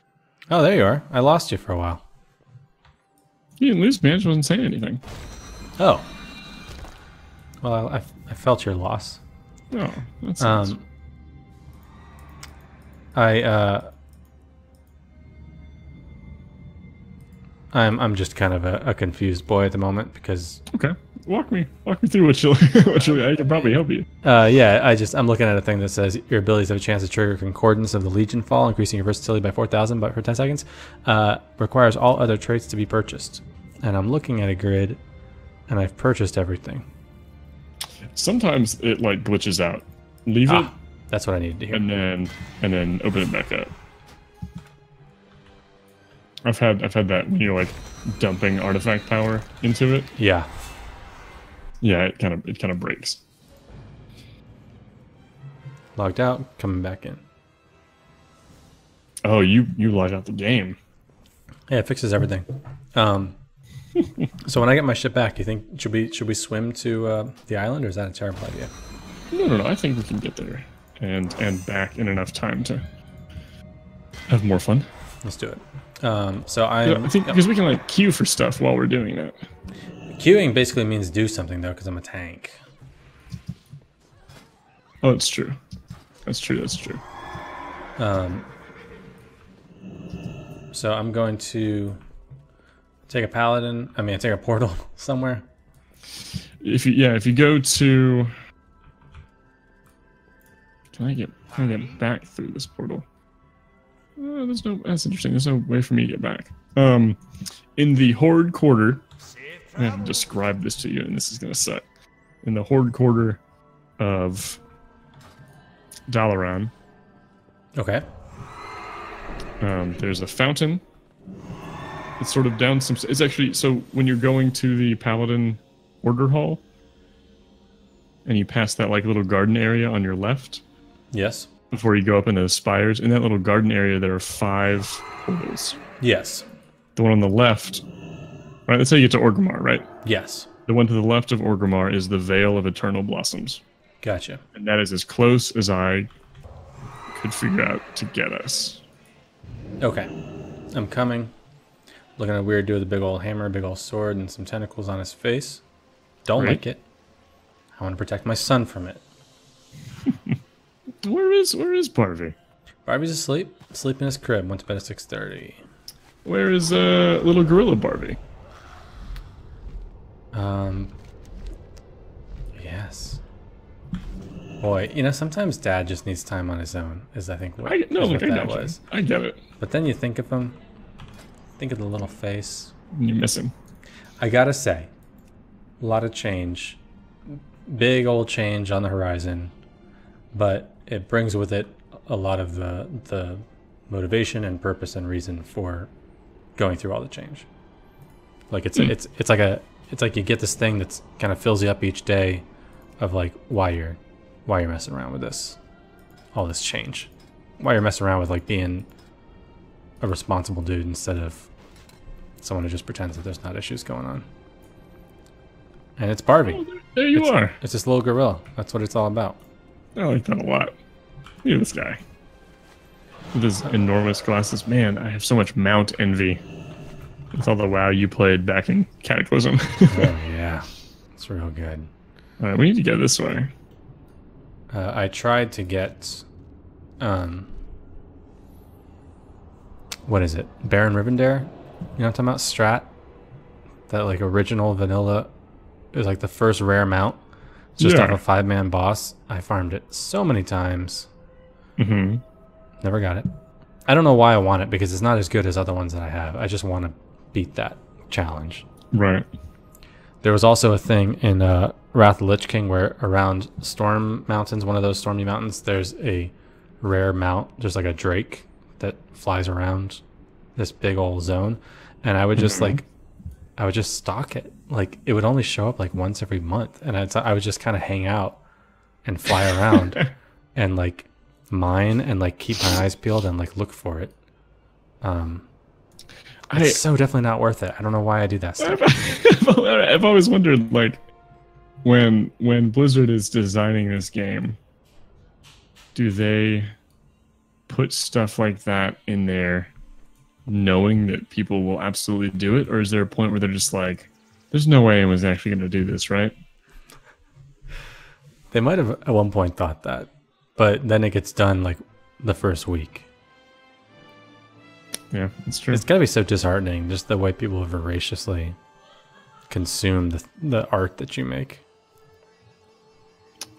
Oh, there you are. I lost you for a while. You didn't lose, man. I just wasn't saying anything. Oh. Well, I felt your loss. Oh, that's nice. I'm just kind of a confused boy at the moment because Okay. Walk me through what you'll I can probably help you. I'm looking at a thing that says your abilities have a chance to trigger Concordance of the Legion Fall, increasing your versatility by 4,000 but for 10 seconds. Requires all other traits to be purchased. And I'm looking at a grid and I've purchased everything. Sometimes it like glitches out. Leave it. That's what I needed to hear. And then open it back up. I've had that when you're like dumping artifact power into it. Yeah. Yeah, it kind of breaks. Logged out, coming back in. Oh, you logged out the game. Yeah, it fixes everything. So when I get my ship back, do you think should we swim to the island, or is that a terrible idea? No. I think we can get there and back in enough time to have more fun. Let's do it. I think because we can like queue for stuff while we're doing that. Queuing basically means do something though, because I'm a tank. Oh, it's true. That's true. So I'm going to take a paladin. Take a portal somewhere. If you go to, can I get back through this portal? That's interesting. There's no way for me to get back. In the Horde Quarter, I'm going to describe this to you, and this is going to suck. In the Horde Quarter of Dalaran, okay. There's a fountain. It's sort of down some. It's actually so when you're going to the Paladin Order Hall, and you pass that like little garden area on your left Yes. before you go up into the spires. In that little garden area, there are 5 portals. Yes. The one on the left, right? That's how you get to Orgrimmar, right? Yes. The one to the left of Orgrimmar is the Vale of Eternal Blossoms. Gotcha. And that is as close as I could figure out to get us. Okay. I'm coming. Looking at a weird dude with a big old hammer, big old sword, and some tentacles on his face. Don't Right. like it. I want to protect my son from it. Where is Parvy? Barbie's asleep. Sleep in his crib. Went to bed at 6:30. Where is little gorilla Barbie? Yes. Boy, you know, sometimes Dad just needs time on his own. Is I think what, I is what that got you. was. I get it. But then you think of him. Think of the little face. You miss him. I gotta say, a lot of change. Big old change on the horizon. But it brings with it a lot of the motivation and purpose and reason for going through all the change. Like it's like you get this thing that's kind of fills you up each day of like why you're messing around with this, all this change, why you're messing around with like being a responsible dude instead of someone who just pretends that there's not issues going on. And it's Barbie. Oh, there you are. It's this little gorilla. That's what it's all about. I like that a lot. Look at this guy. With his enormous glasses. Man, I have so much mount envy. With all the WoW you played back in Cataclysm. Oh yeah, it's real good. Alright, we need to go this way. I tried to get, what is it? Baron Rivendare? You know what I'm talking about? Strat? That like original vanilla is like the first rare mount. It's just off a 5-man boss. I farmed it so many times. Mm-hmm. Never got it. I don't know why I want it because it's not as good as other ones that I have. I just want to beat that challenge. Right. There was also a thing in Wrath of the Lich King where around Storm Mountains, one of those stormy mountains, there's a rare mount, just like a drake that flies around this big old zone. And I would just I would just stalk it. Like it would only show up like once every month. And I would just kind of hang out and fly around and like mine and like keep my eyes peeled and like look for it. It's so definitely not worth it. I don't know why I do that stuff. I've always wondered, like, when Blizzard is designing this game, do they put stuff like that in there knowing that people will absolutely do it? Or is there a point where they're just like, there's no way anyone's actually going to do this, right? They might have at one point thought that, but then it gets done like the first week. Yeah, that's true. It's got to be so disheartening, just the way people voraciously consume the art that you make.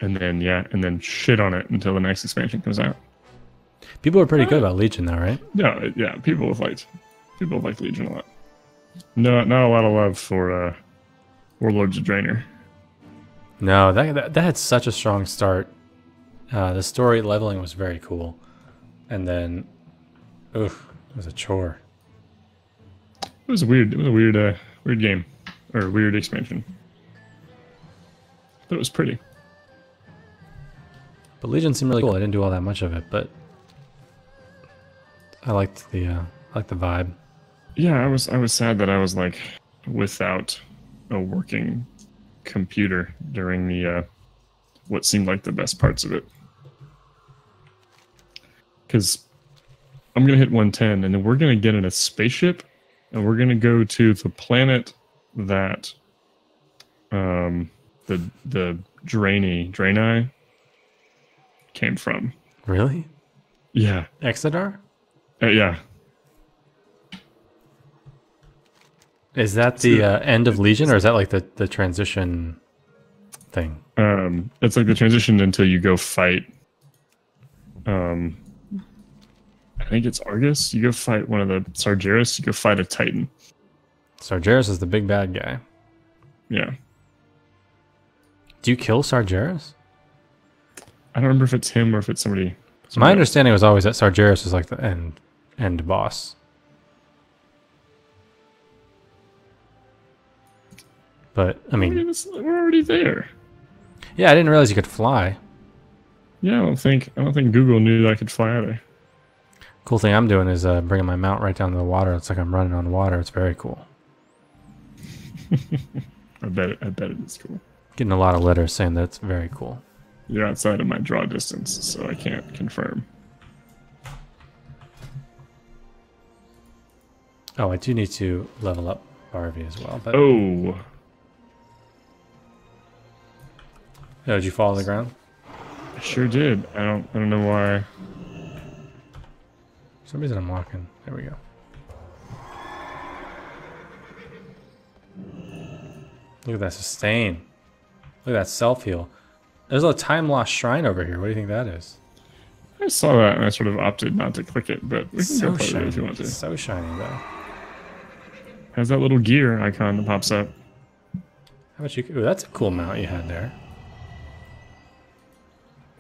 And then shit on it until the next expansion comes out. People are pretty good about Legion, though, right? No, yeah, people have liked Legion a lot. No, not a lot of love for Warlords of Draenor. No, that had such a strong start. The story leveling was very cool, and then, oof, it was a chore. It was a weird game or a weird expansion. But it was pretty. But Legion seemed really cool. I didn't do all that much of it, but I liked the vibe. Yeah, I was sad that I was like without a working computer during the what seemed like the best parts of it. Because I'm gonna hit 110, and then we're gonna get in a spaceship, and we're gonna go to the planet that the Draenei came from. Really? Yeah. Exodar? Yeah. Is that the end of Legion, or is that like the transition thing? It's like the transition until you go fight. I think it's Argus. You go fight one of the Sargeras. You go fight a Titan. Sargeras is the big bad guy. Yeah. Do you kill Sargeras? I don't remember if it's him or if it's somebody My else. understanding was always that Sargeras was like the end boss. But I mean, We're already there. Yeah, I didn't realize you could fly. Yeah, I don't think Google knew that I could fly either. Cool thing I'm doing is bringing my mount right down to the water. It's like I'm running on water. It's very cool. I bet it is cool. Getting a lot of letters saying that it's very cool. You're outside of my draw distance, so I can't confirm. Oh, I do need to level up Barvey as well. But Oh, did you fall on the ground? I sure did. I don't know why. For some reason I'm walking. There we go. Look at that sustain. Look at that self-heal. There's a time-lost shrine over here. What do you think that is? I saw that and I sort of opted not to click it, but we can So go play with it shiny. if you want to. It's so shiny, though. Has that little gear icon that pops up. How about you? Ooh, that's a cool mount you had there.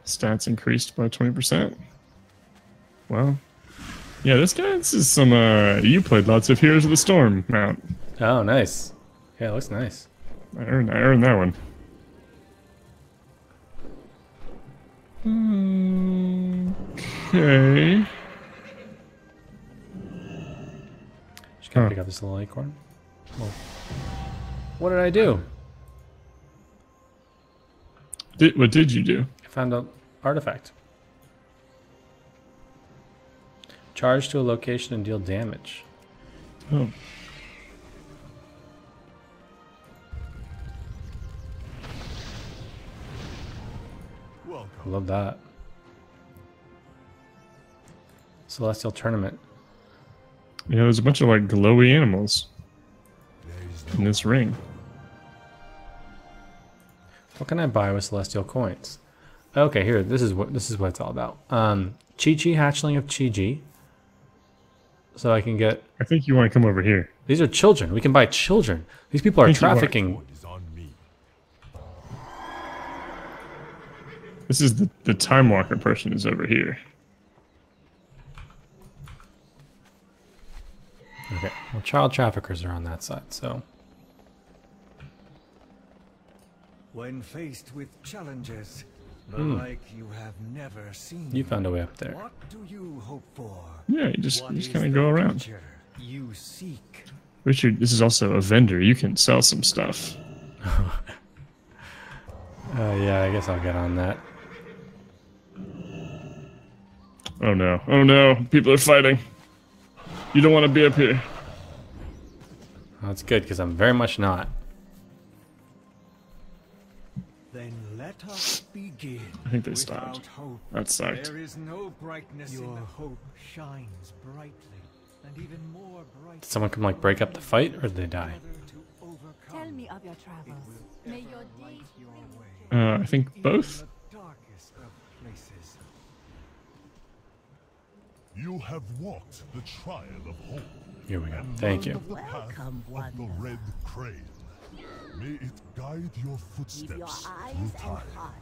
Stats increased by 20%. Well, yeah, this is some, you played lots of Heroes of the Storm mount. Oh, nice. Yeah, it looks nice. I earned that one. Okay. Just gotta pick up this little acorn. Whoa. What did I do? What did you do? I found an artifact. Charge to a location and deal damage. Oh. I love that. Celestial Tournament. Yeah, there's a bunch of like glowy animals in this ring. What can I buy with Celestial Coins? Okay, here. This is what it's all about. Chi-Chi, hatchling of Chi-Chi. So I can get. I think you want to come over here. These are children. We can buy children. These people are Thank you, Mark. trafficking. This is the Time Walker person is over here. Okay. Well, child traffickers are on that side. So. When faced with challenges, the like you have never seen, You found a way up there. what do you hope for? Yeah, you just What is kind of the go around. future you seek? Richard, this is also a vendor. You can sell some stuff. Yeah, I guess I'll get on that. Oh no. Oh no. People are fighting. You don't want to be up here. Well, that's good because I'm very much not. Then let us begin. I think they Without stopped. hope, That sucked. there is no brightness. Your hope shines brightly, and even more bright. Did someone come like break up the fight, or did they die? Tell me of your travels. May your deeds I think both. Darkest of places. You have walked the trial of hope. Here we go. Thank you. welcome Of the Red Crane. May it guide your Keep your footsteps eyes through and time. heart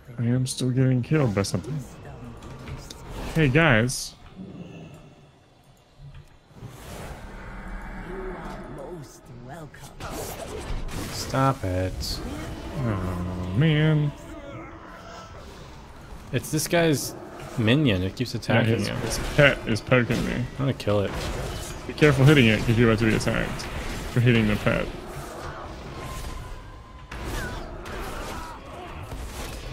I open. am still getting killed by something. Hey guys. You are most welcome. Stop it. Oh man. It's this guy's minion. It keeps Yeah, attacking his, him. his pet is poking me. I'm gonna kill it. Be careful hitting it because you're about to be attacked for hitting the pet.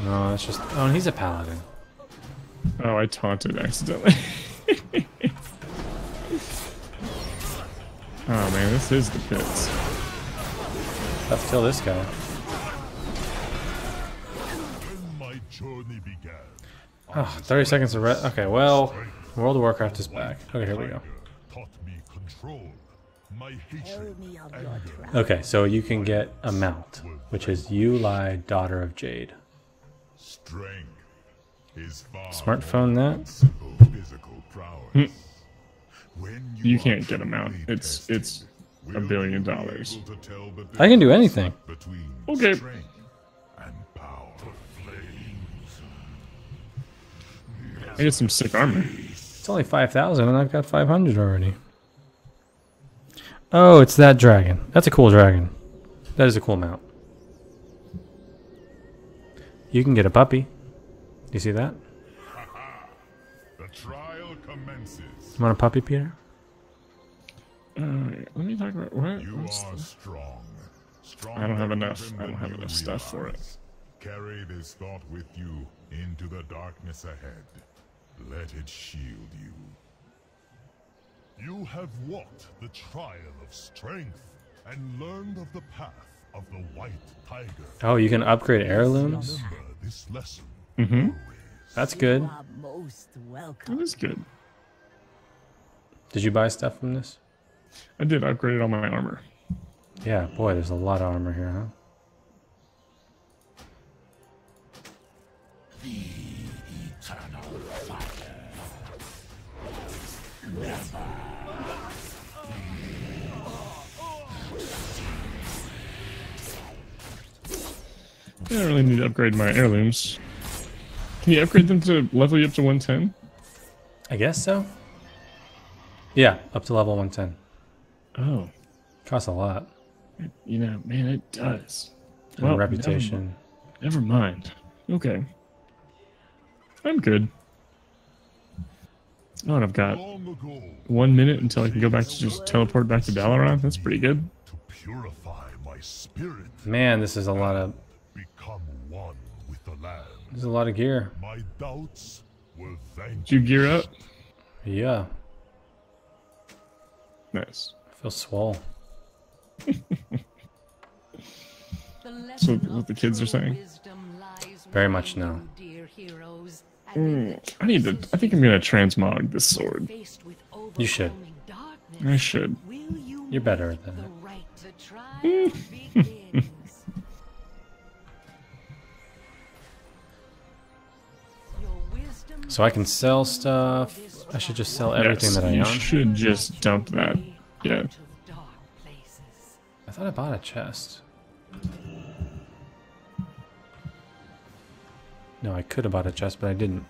No, it's just. Oh, he's a paladin. Oh, I taunted accidentally. Oh man, this is the pits. Let's kill this guy. When my journey began, Oh, 30 seconds of rest. Okay, well, World of Warcraft is back. Okay, here we go. taught me control. My Tell hatred me of your travels. Okay, so you can get a mount, which is Yulai, Daughter of Jade. strength is far Smartphone that? simple physical prowess. When You are can't get 'em out. truly It's tested, $1 will billion. you be able to tell the I can do difference anything. between Okay. strength and power. Flames. I get some sick armor. It's only 5,000 and I've got 500 already. Oh, it's that dragon. That's a cool dragon. That is a cool mount. You can get a puppy. You see that? The trial commences. You want a puppy, Peter? Let me talk about what? You What's are the- strong. Strong. I don't have enough. I don't have enough stuff for it. Carry this thought with you into the darkness ahead. Let it shield you. You have walked the trial of strength and learned of the path of the white tiger. Oh, you can upgrade heirlooms? Remember this lesson. Mm-hmm. That's good. You are most welcome. That is good. Did you buy stuff from this? I did upgrade all my armor. Yeah, boy, there's a lot of armor here, huh? I don't really need to upgrade my heirlooms. Can you upgrade them to level you up to 110? I guess so. Yeah, up to level 110. Oh, Costs a lot. you know, man, it does. And reputation. Never mind. Okay. I'm good. Oh, and I've got Long ago, 1 minute until I can go back to just teleport back to Dalaran. That's pretty good. to purify my spirit, Man, this is a lot of become one with the land. there's a lot of gear. My doubts will thank Did you gear up? Yeah, Nice. I feel swole. So what the kids are saying? Very much no. I need to. I think I'm gonna transmog this sword. You should. I should. You're better than it. So I can sell stuff. I should just sell everything Yes, that I you own. should just dump that. Yeah. I thought I bought a chest. No, I could have bought a chest, but I didn't.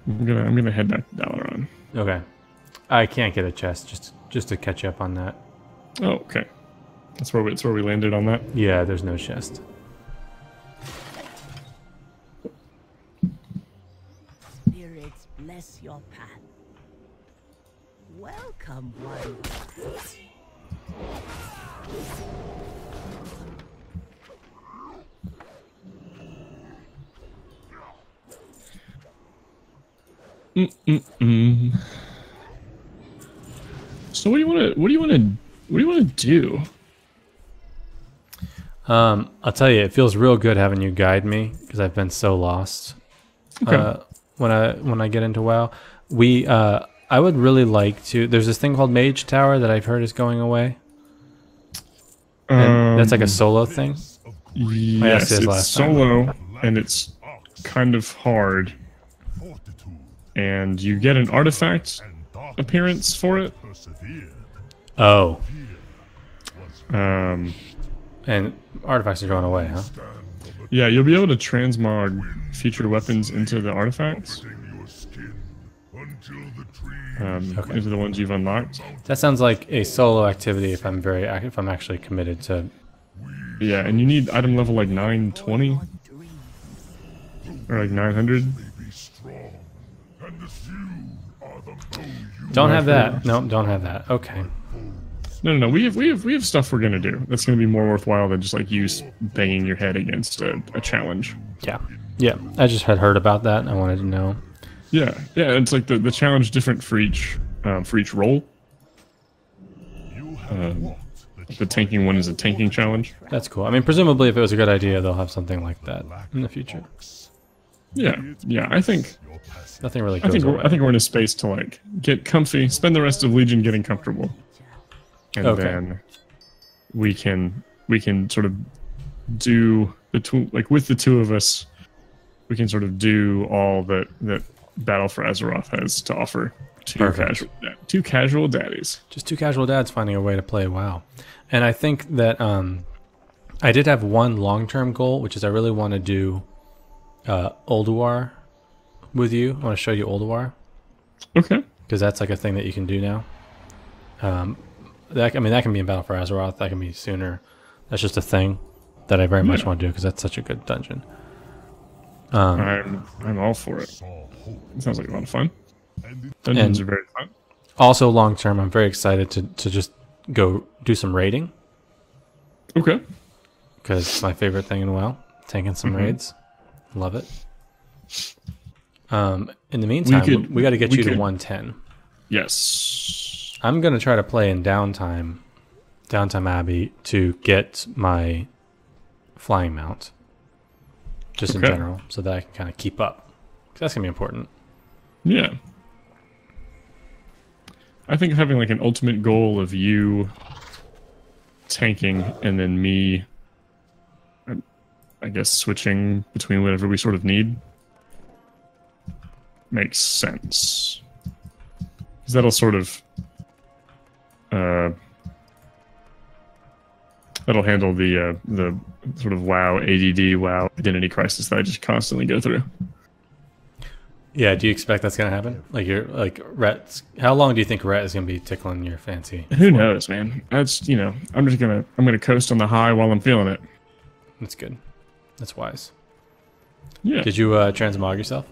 I'm gonna head back to Dalaran. Okay. I can't get a chest, just to catch up on that. Oh, okay. That's where we landed on that. Yeah, there's no chest. Spirits bless your path. Welcome, one. So what do you wanna do? I'll tell you, it feels real good having you guide me because I've been so lost. Okay. When I get into WoW, I would really like to. There's this thing called Mage Tower that I've heard is going away. And that's like a solo thing. Yes, his it's last time. solo, and it's kind of hard. fortitude And you get an artifact and darkness. appearance for it. Persevered. Oh, Um, and artifacts are going away, huh? yeah, you'll be able to transmog future weapons into the artifacts, Your skin until the tree into the ones you've unlocked. That sounds like a solo activity if I'm actually committed to. Yeah, and you need item level like 920 or like 900. be strong, and the few are the bow you Don't have that. No, don't have that. Okay. No. We have stuff we're gonna do. That's gonna be more worthwhile than just like you banging your head against a challenge. Yeah. I just had heard about that. And I wanted to know. Yeah. It's like the challenge different for each role. You have walked The tanking one is a tanking challenge. That's cool. I mean, presumably, if it was a good idea, they'll have something like that in the future. Yeah. I think your passive Nothing really I goes think away. we're in a space to like get comfy, spend the rest of Legion getting comfortable, and Okay. then we can sort of do like with the two of us, we can sort of do all that Battle for Azeroth has to offer to Perfect. two casual daddies. Just two casual dads finding a way to play WoW. And I think that I did have one long-term goal, which is I really want to do Ulduar with you. I want to show you Ulduar Okay. because that's like a thing that you can do now. That can be in Battle for Azeroth. That can be sooner. That's just a thing that I very much Yeah. want to do because that's such a good dungeon. I'm all for it. Saw hope It sounds like a lot of fun. and it Dungeons And- are very fun. Also, long term, I'm very excited to just go do some raiding Okay. because it's my favorite thing in WoW. Taking some raids, love it. In the meantime, we got to get we you to could- 110. Yes. I'm gonna try to play in downtime Abbey to get my flying mount, just in Okay. general, so that I can kind of keep up. 'Cause that's gonna be important. Yeah. I think having like an ultimate goal of you tanking and then me, I guess, switching between whatever we sort of need makes sense. Because that'll sort of that'll handle the sort of WoW ADD, WoW identity crisis that I just constantly go through. Yeah, do you expect that's gonna happen? Like you're like Rhett's. How long do you think Rhett is gonna be tickling your fancy? Who knows, man? That's I'm gonna coast on the high while I'm feeling it. That's good. That's wise. Yeah. Did you transmog yourself?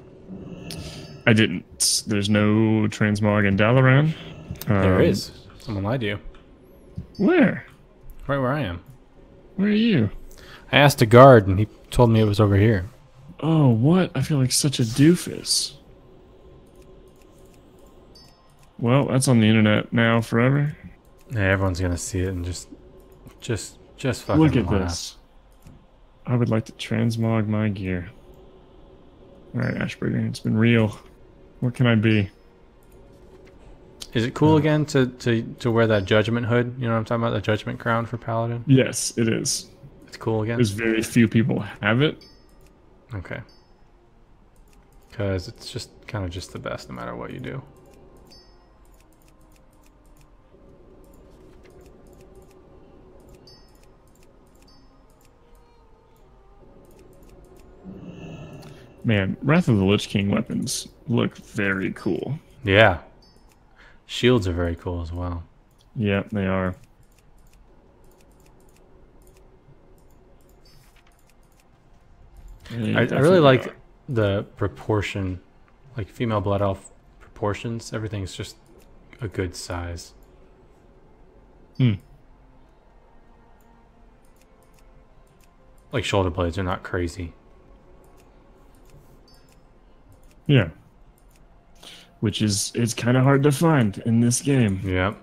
I didn't. There's no transmog in Dalaran. There is. Someone lied to you. Where? Right where I am. Where are you? I asked a guard and he told me it was over here. Oh, what? I feel like such a doofus. Well, that's on the internet now forever. Yeah, everyone's gonna see it and just fucking Look at laugh. this. I would like to transmog my gear. Alright, Ashburger, it's been real. What can I be? Is it cool again to wear that judgment hood? You know what I'm talking about? The judgment crown for paladin. Yes, it is. It's cool again. There's very few people have it. Okay. Because it's just kind of just the best no matter what you do. Man, Wrath of the Lich King weapons look very cool. Yeah. Shields are very cool as well. Yeah, they are. They I really definitely like are. the proportion, like female blood elf proportions. Everything's just a good size. Hmm. Like shoulder blades are not crazy. Yeah. Which is, it's kind of hard to find in this game. Yep.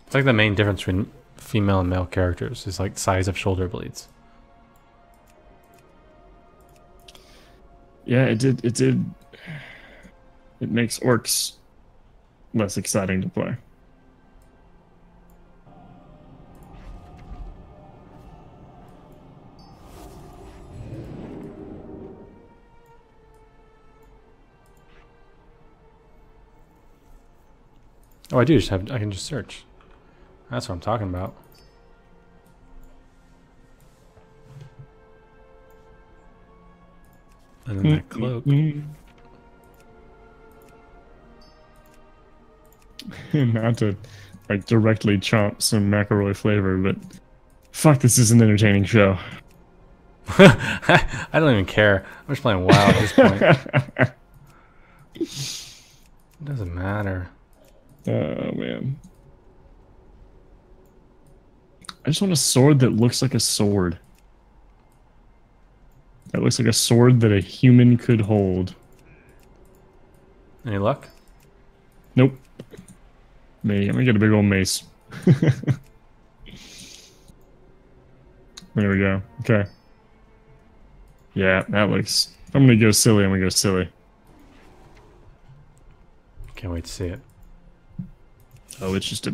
It's like the main difference between female and male characters is like size of shoulder blades. Yeah, it makes orcs less exciting to play. Oh, I do just have. I can just search. That's what I'm talking about. And then that cloak. Not to like directly chomp some McElroy flavor, but fuck, this is an entertaining show. I don't even care. I'm just playing WoW at this point. It doesn't matter. Oh man. I just want a sword that looks like a sword. That looks like a sword that a human could hold. Any luck? Nope. Me, I'm gonna get a big old mace. There we go. Okay. Yeah, that looks. If I'm gonna go silly, I'm gonna go silly. Can't wait to see it. Oh, it's just a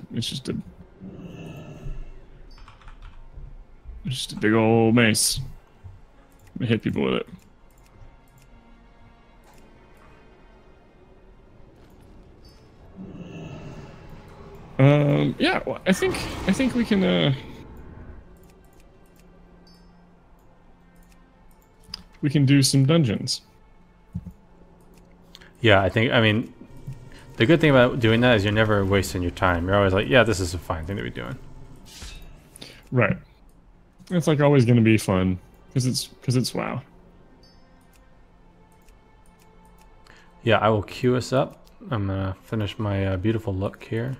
big old mace. I'm gonna hit people with it. Yeah, well, I think we can we can do some dungeons. Yeah, I mean, the good thing about doing that is you're never wasting your time. You're always like, yeah, this is a fine thing to be doing. Right. It's like always going to be fun because it's WoW. Yeah, I will queue us up. I'm gonna finish my beautiful look here.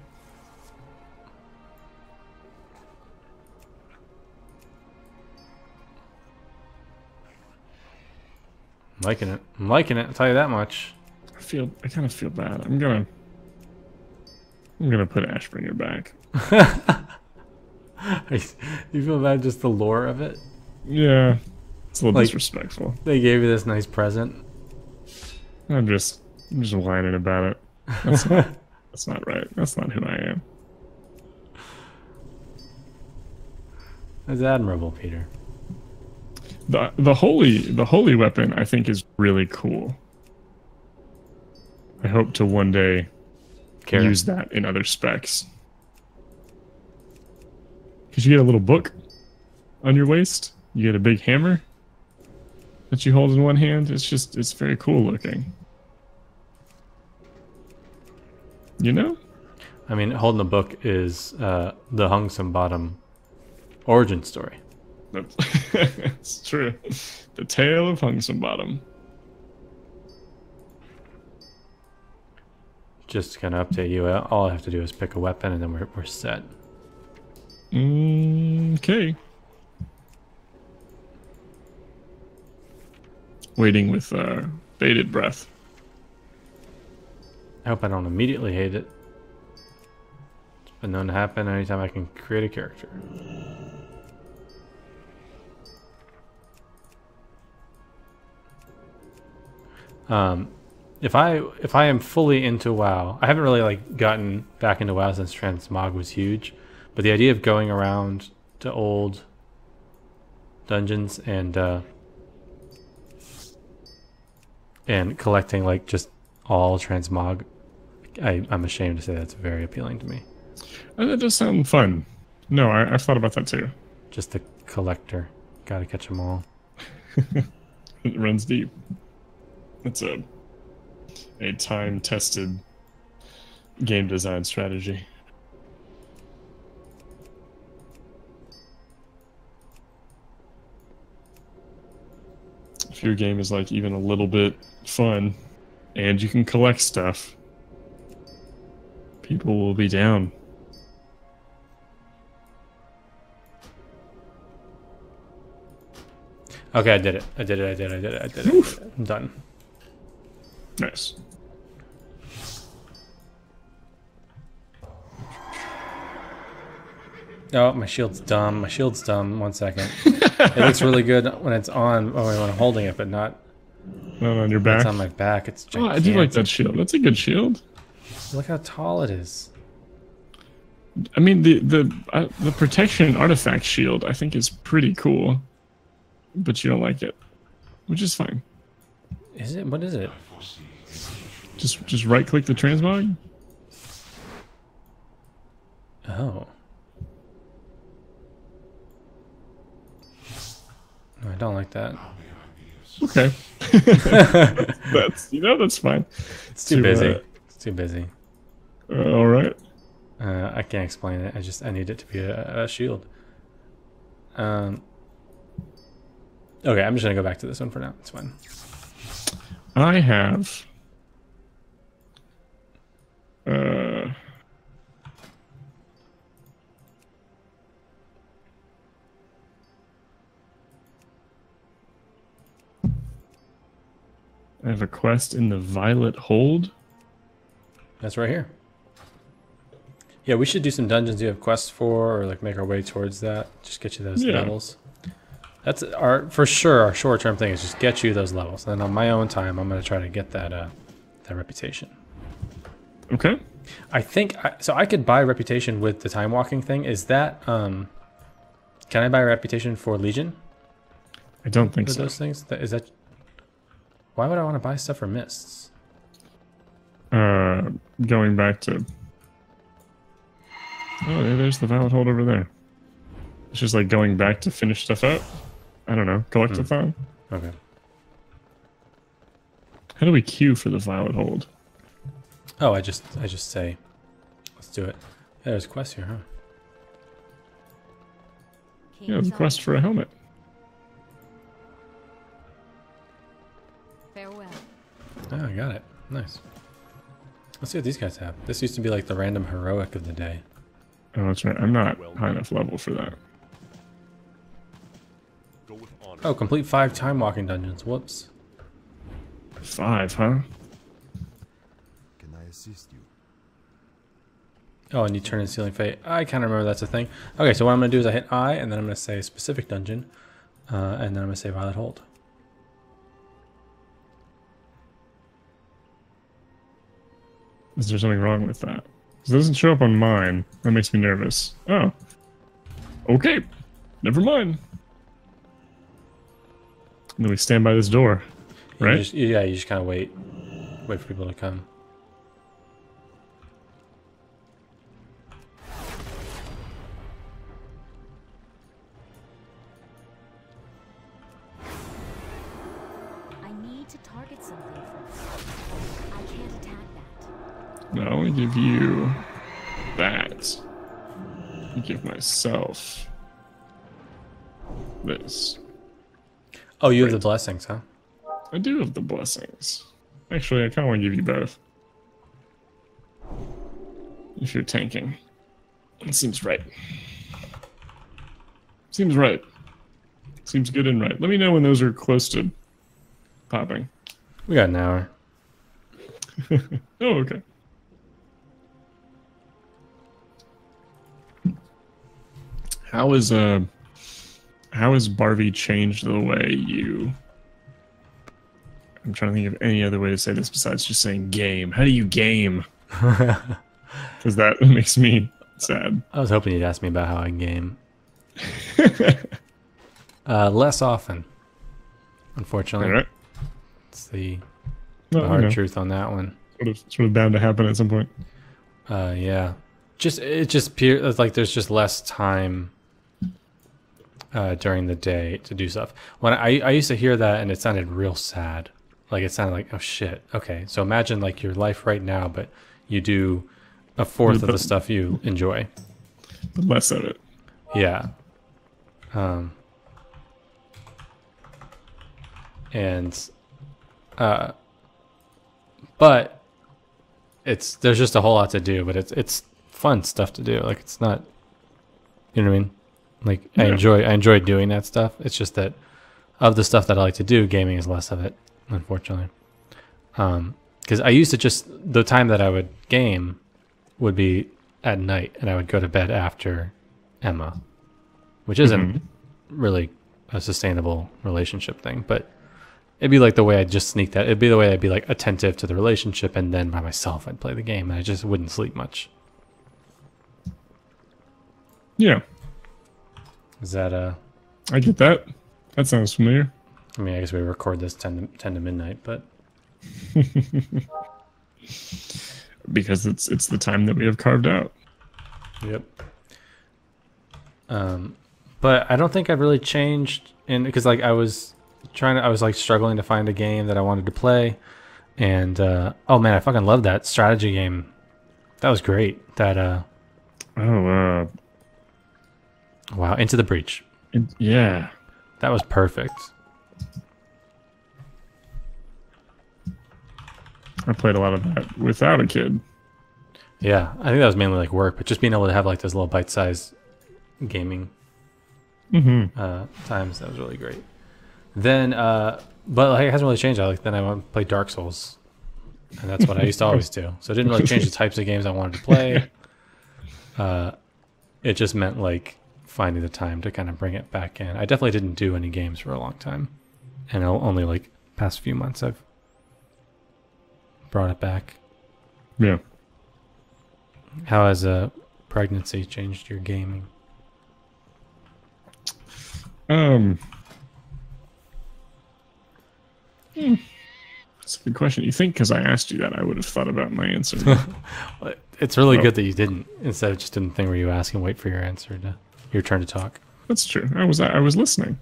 I'm liking it. I'm liking it. I'll tell you that much. I kind of feel bad. I'm gonna put Ashbringer back. You feel bad just the lore of it? Yeah, it's a little Like- disrespectful. They gave you this nice present. I'm just whining about it. That's not right. That's not who I am. That's admirable, Peter. The holy weapon I think is really cool. I hope to one day Karen. use that in other specs. Because you get a little book on your waist. You get a big hammer that you hold in one hand. It's very cool looking. You know? I mean, holding the book is the Hung Some Bottom origin story. It's true. The tale of Hung Some Bottom. Just to kind of update you, all I have to do is pick a weapon and then we're set. Okay. Waiting with bated breath. I hope I don't immediately hate it. It's been known to happen anytime I can create a character. If I am fully into WoW, I haven't really like gotten back into WoW since Transmog was huge, but the idea of going around to old dungeons and collecting like just all Transmog, I'm ashamed to say that's very appealing to me. That does sound fun. No, I've thought about that too. Just the collector, gotta catch them all. It runs deep. It's a time-tested game design strategy. If your game is like even a little bit fun and you can collect stuff, people will be down. Okay, I did it. I did it. I'm done. Nice. Oh, my shield's dumb. My shield's dumb. 1 second. It looks really good when it's on, when I'm holding it, but not Not on your when it's back. on my back. It's Oh, I do like gigantic. that shield. That's a good shield. Look how tall it is. I mean, the protection artifact shield I think is pretty cool, but you don't like it, which is fine. Is it? What is it? Just right click the transmog. Oh. No, I don't like that. Okay, that's fine. It's too busy. It's too busy. All right. I can't explain it. I need it to be a shield. Okay, I'm just gonna go back to this one for now. It's fine. I have. I have a quest in the Violet Hold. That's right here. Yeah, we should do some dungeons you have quests for, or like make our way towards that. Just get you those Yeah. levels. That's for sure our short-term thing is just get you those levels. And then on my own time, I'm gonna try to get that that reputation. Okay. I think so. I could buy reputation with the time walking thing. Is that can I buy reputation for Legion I don't think with so. those things? Is that why would I want to buy stuff for mists? Going back to. Oh, yeah, there's the Violet Hold over there. It's just like going back to finish stuff up. I don't know. Collectathon. Okay. How do we queue for the Violet Hold? Oh, I just say, let's do it. Yeah, there's a quest here, huh? Yeah, the quest for a helmet. Farewell. Oh, I got it. Nice. Let's see what these guys have. This used to be like the random heroic of the day. Oh, that's right. I'm not high enough level for that. Go with honor. Oh, complete 5 time walking dungeons. Whoops. 5, huh? Can I assist you? Oh, and you turn in Sealing Fate. I kind of remember that's a thing. Okay, so what I'm going to do is I hit I, and then I'm going to say specific dungeon, and then I'm going to say Violet Hold. Is there something wrong with that? 'Cause it doesn't show up on mine. That makes me nervous. Oh. Okay. Never mind. And then we stand by this door, right? You just kind of wait for people to come. I need to target something first. I can't attack that. No, I want to give you that. I give myself this. Oh, you have the blessings, huh? I do have the blessings. Actually, I kind of want to give you both. If you're tanking. It seems right. Seems right. Seems good and right. Let me know when those are close to popping. We got an hour. Oh, okay. How is Barvey changed the way you... I'm trying to think of any other way to say this besides just saying game. How do you game? Because that makes me sad. I was hoping you'd ask me about how I game. Less often, unfortunately. All right. It's the Well, hard you know, truth on that one. sort of bound to happen at some point. Yeah. It's like there's just less time during the day to do stuff. When I used to hear that and it sounded real sad. Like it sounded like, oh shit. Okay, so imagine like your life right now, but you do a fourth of the stuff you enjoy. But less of it. Yeah. But there's just a whole lot to do, but it's fun stuff to do. Like it's not, you know what I mean? Like I enjoy doing that stuff. It's just that of the stuff that I like to do, gaming is less of it, unfortunately. Because I used to just, the time that I would game would be at night, and I would go to bed after Emma, which isn't really a sustainable relationship thing, but it'd be like the way I'd just sneak that. It'd be the way I'd be like attentive to the relationship, and then by myself I'd play the game, and I just wouldn't sleep much. Yeah. Is that I get that. That sounds familiar. I mean, I guess we record this 10 to midnight, but Because it's the time that we have carved out. yep. But I don't think I've really changed because like I was like struggling to find a game that I wanted to play, and oh man, I fucking love that strategy game. That was great. That wow, Into the Breach. Yeah. That was perfect. I played a lot of that without a kid. Yeah, I think that was mainly like work, but just being able to have like those little bite-sized gaming times, that was really great. Then, but like, it hasn't really changed. Then I went to play Dark Souls, and that's what I used to always do. So it didn't really change the types of games I wanted to play. It just meant like finding the time to kind of bring it back in. I definitely didn't do any games for a long time, and only like past few months I've brought it back. Yeah. How has pregnancy changed your gaming? That's a good question. You think because I asked you that, I would have thought about my answer. It's really good that you didn't, instead of just doing the thing where you ask and wait for your answer to your turn to talk. That's true. I was listening.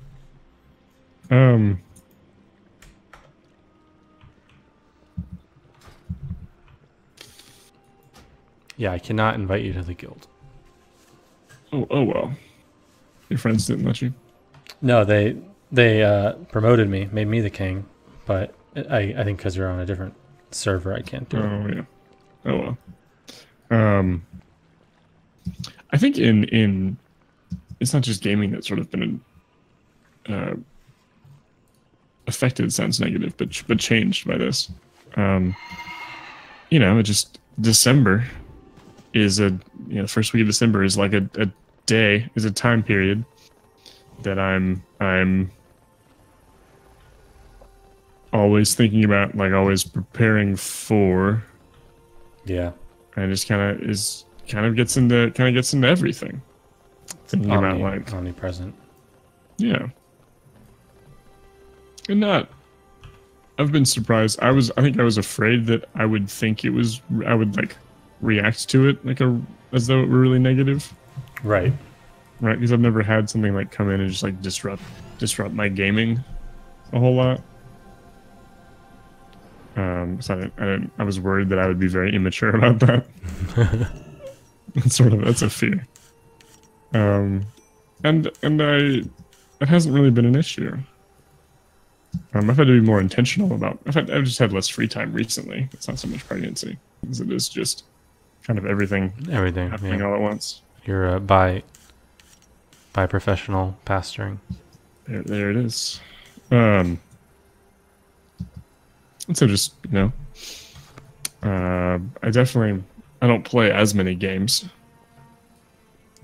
Yeah, I cannot invite you to the guild. Oh well. Your friends didn't let you. No, they promoted me, made me the king, but I think because we're on a different server, I can't do it. Oh yeah. Oh well. I think in it's not just gaming that's sort of been affected. Sounds negative, but changed by this. You know, it just December is the first week of December is like a day, is a time period that I'm always thinking about, like always preparing for. Yeah. And just kind of gets into everything. Thinking about like omnipresent. Yeah. And not I've been surprised. I think I was afraid that I would like react to it like as though it were really negative. Right. Right, because I've never had something like come in and just like disrupt my gaming a whole lot. So I was worried that I would be very immature about that. That's a fear. It hasn't really been an issue. I've had to be more intentional about. I've just had less free time recently. It's not so much pregnancy as it is just kind of everything happening all at once. You're a bi professional pastoring. There it is. And so just I don't play as many games.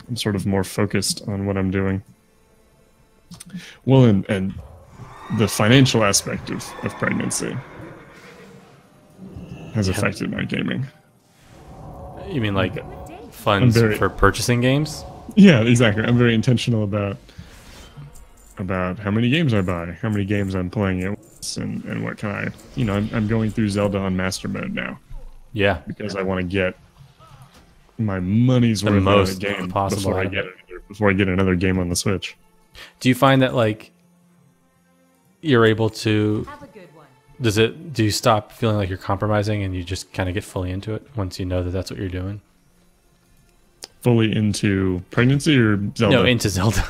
I'm sort of more focused on what I'm doing. Well, and the financial aspect of pregnancy has affected my gaming. You mean like funds for purchasing games? Yeah, exactly. I'm very intentional about how many games I buy, how many games I'm playing at once, and what can I. I'm going through Zelda on Master Mode now. Yeah. Because I want to get my money's worth out of the game before I get another game on the Switch. Do you find that like you're able to? Have a good one. Do you stop feeling like you're compromising and you just kind of get fully into it once you know that that's what you're doing? Fully into pregnancy or Zelda? No, into Zelda.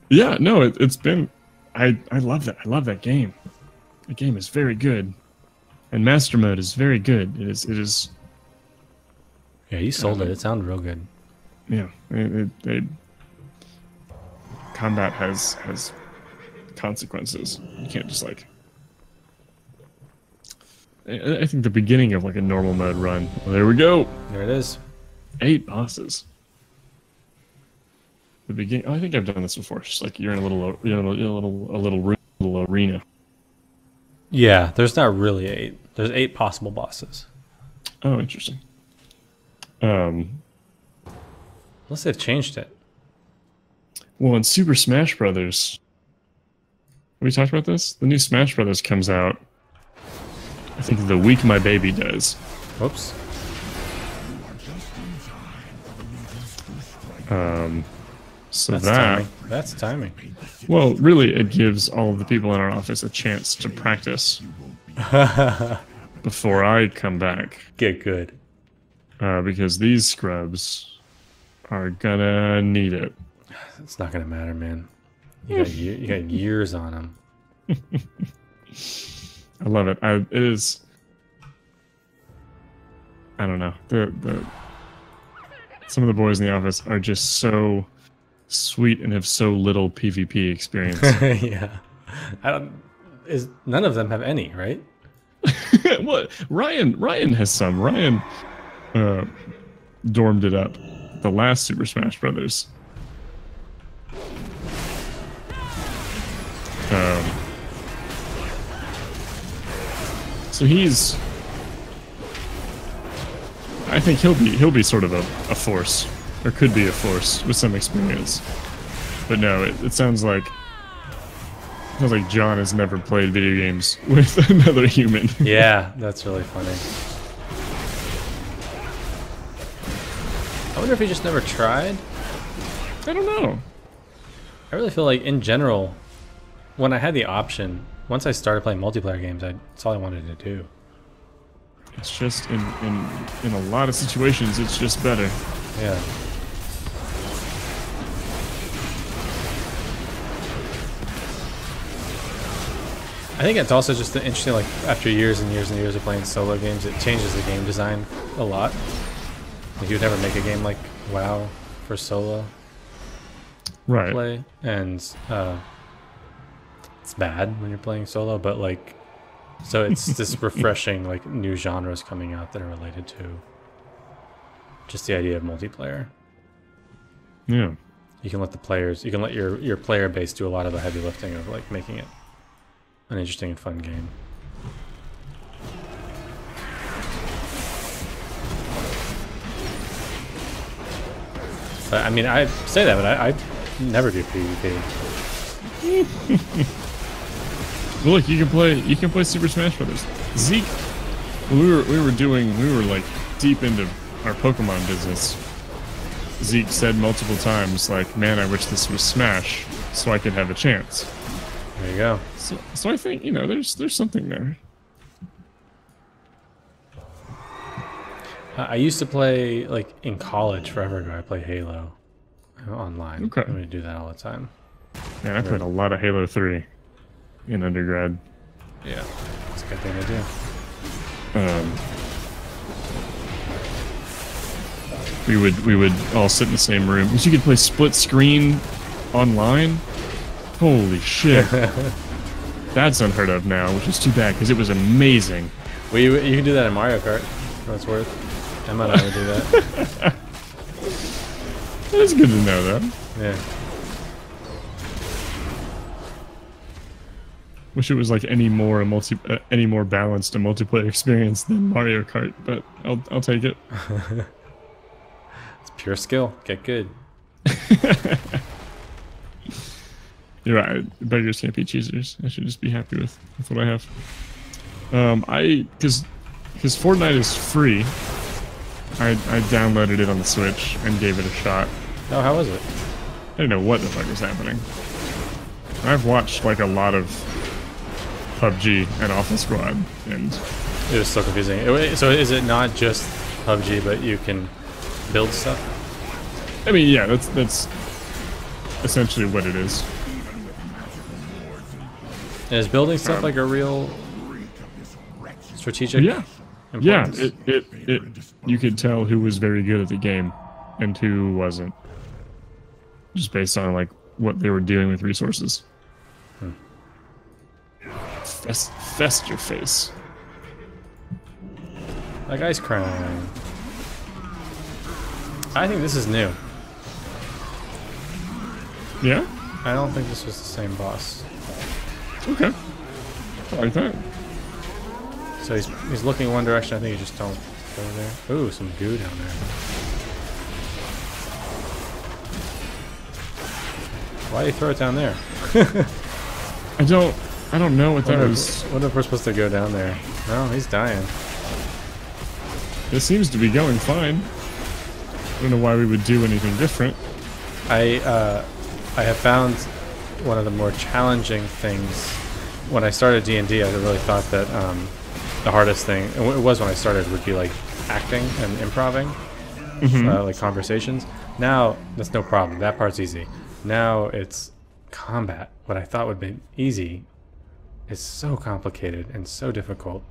Yeah, no, it's been. I love that. I love that game. The game is very good, and Master Mode is very good. It is. Yeah, you sold it. It sounded real good. Yeah, combat has consequences. You can't just like. I think the beginning of like a normal mode run. Well, there we go. There it is. 8 bosses. The beginning. Oh, I think I've done this before. It's just like you're in a little arena. Yeah, there's not really 8. There's 8 possible bosses. Oh, interesting. Unless they've changed it. Well, in Super Smash Brothers, have we talked about this? The new Smash Brothers comes out. I think the week my baby does. Whoops. So that's timing. Well, really, it gives all of the people in our office a chance to practice before I come back. Get good. Because these scrubs are gonna need it. It's not gonna matter, man. You got years on them. I love it. It is. I don't know. Some of the boys in the office are just so sweet and have so little PvP experience. Yeah. None of them have any, right? What? Ryan has some. Ryan dormed it up. The last Super Smash Brothers. So I think he'll be sort of a force, or could be a force with some experience. But no, it sounds like John has never played video games with another human. Yeah, that's really funny. I wonder if he just never tried. I don't know. I really feel like in general, when I had the option, once I started playing multiplayer games, that's all I wanted to do. It's just in a lot of situations, it's just better. Yeah. I think it's also just interesting, like, after years and years and years of playing solo games, it changes the game design a lot. Like, you'd never make a game like WoW for solo Right. play, and it's bad when you're playing solo, but, like, so it's this refreshing, like, new genres coming out that are related to just the idea of multiplayer. Yeah. You can let the players, you can let your player base do a lot of the heavy lifting of, like, making it an interesting and fun game. But, I mean, I say that, but I never do PvP. Well, look, you can play Super Smash Brothers. Zeke, we were like deep into our Pokemon business. Zeke said multiple times, like, man, I wish this was Smash so I could have a chance. There you go. So I think, you know, there's something there. I used to play, like, in college forever ago. I played Halo online. Okay. I'm gonna do that all the time. Man, I played a lot of Halo 3 in undergrad. Yeah, it's a good thing to do. We would all sit in the same room. Because you could play split screen online. Holy shit. That's unheard of now, which is too bad because it was amazing. Well, you can do that in Mario Kart, for what it's worth. Emma and I would do that. That's good to know, though. Yeah. Wish it was like any more balanced a multiplayer experience than Mario Kart, but I'll take it. It's pure skill. Get good. You're right. Beggars can't be choosers. I should just be happy with what I have. Because Fortnite is free. I downloaded it on the Switch and gave it a shot. Oh, how was it? I didn't know what the fuck was happening. I've watched like a lot of PUBG and Awful Squad, and It was so confusing. So is it not just PUBG, but you can build stuff? I mean, yeah, that's essentially what it is. And is building stuff like a real strategic? Yeah, importance? it you could tell who was very good at the game and who wasn't, just based on like what they were doing with resources. Fest your face. Like ice crying. I think this is new. Yeah? I don't think this was the same boss. Okay. I like that. So he's looking one direction. I think you just don't go there. Ooh, some goo down there. Why do you throw it down there? I don't know what that is. Wonder if we're supposed to go down there. No, he's dying. This seems to be going fine. I don't know why we would do anything different. I have found one of the more challenging things. When I started D&D, I really thought that the hardest thing, and it was when I started, would be like acting and improving, like conversations. Now, that's no problem. That part's easy. Now it's combat. What I thought would be easy is so complicated and so difficult.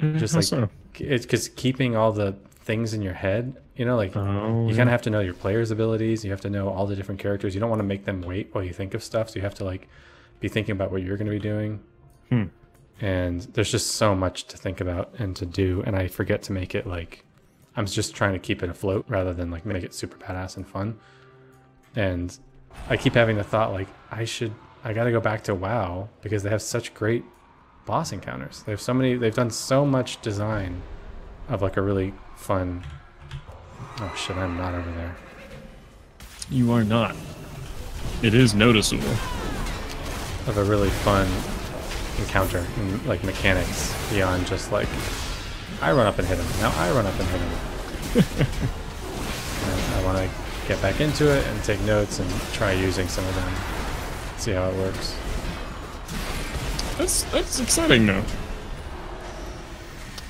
Just How like, so? it's because keeping all the things in your head, you know, like Oh, you kind of have to know your players' abilities. You have to know all the different characters. You don't want to make them wait while you think of stuff. So you have to like be thinking about what you're going to be doing. And there's just so much to think about and to do. And I forget to make it like, I'm just trying to keep it afloat rather than like make it super badass and fun. And I keep having the thought like, I got to go back to WoW because they have such great boss encounters. They have so many, they've done so much design of like a really fun, oh shit, I'm not over there. You are not. It is noticeable. Of a really fun encounter and like mechanics beyond just like, I run up and hit him. Now I run up and hit him. And I want to get back into it and take notes and try using some of them. See how it works. That's exciting though.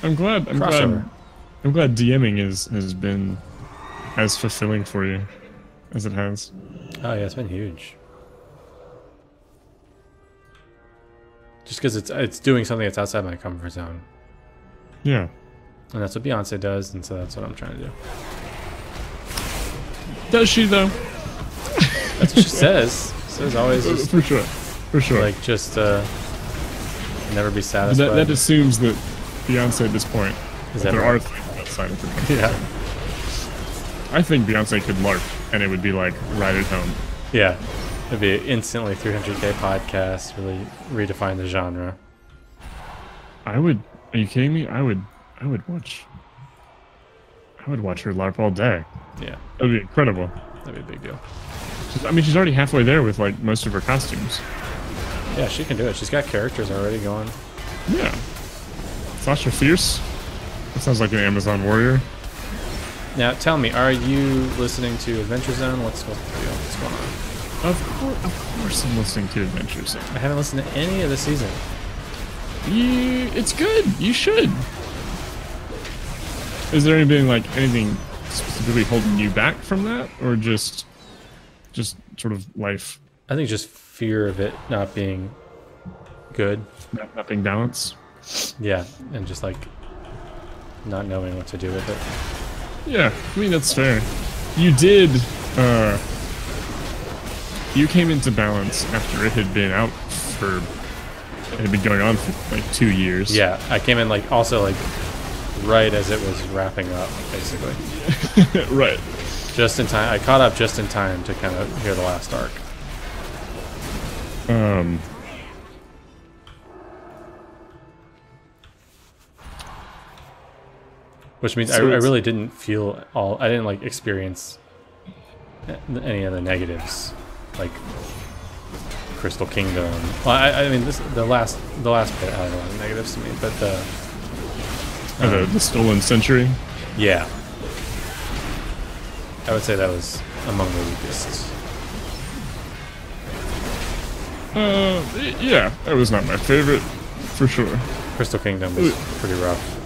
I'm glad. Crossover. I'm glad DMing has been as fulfilling for you as it has. Oh yeah, it's been huge. Just because it's doing something that's outside my comfort zone, Yeah. and that's what Beyonce does, and so that's what I'm trying to do. Does she though? That's what she says. Says always just, For sure. like just never be satisfied. That assumes that Beyonce at this point, Is that there right? are things outside of her comfort. Yeah, I think Beyonce could LARP, and it would be like right at home. yeah. It'd be instantly 300K podcast. Really redefine the genre. I would. Are you kidding me? I would watch. I would watch her LARP all day. Yeah, That'd be incredible. that'd be a big deal. She's already halfway there with like most of her costumes. Yeah, she can do it. She's got characters already going. Yeah. Sasha Fierce. That sounds like an Amazon warrior. Now, tell me, are you listening to Adventure Zone? What's the deal? What's going on? Of course I'm listening to Adventure Zone. I haven't listened to any of the season. It's good. You should. Is there anything specifically holding you back from that, or just sort of life I think just fear of it not being good. not being balanced? Yeah, and just like not knowing what to do with it. Yeah, I mean that's fair. You did. You came into balance after it had been out for. It had been going on for like 2 years. Yeah, I came in like also like right as it was wrapping up, basically. Right. Just in time. I caught up just in time to kind of hear the last arc. Which means So I really didn't feel all. I didn't like experience any of the negatives, like Crystal Kingdom. Well, I mean, the last bit had a lot of negatives to me, but The Stolen Century. yeah, I would say that was among the weakest. Yeah, that was not my favorite, for sure. Crystal Kingdom was pretty rough.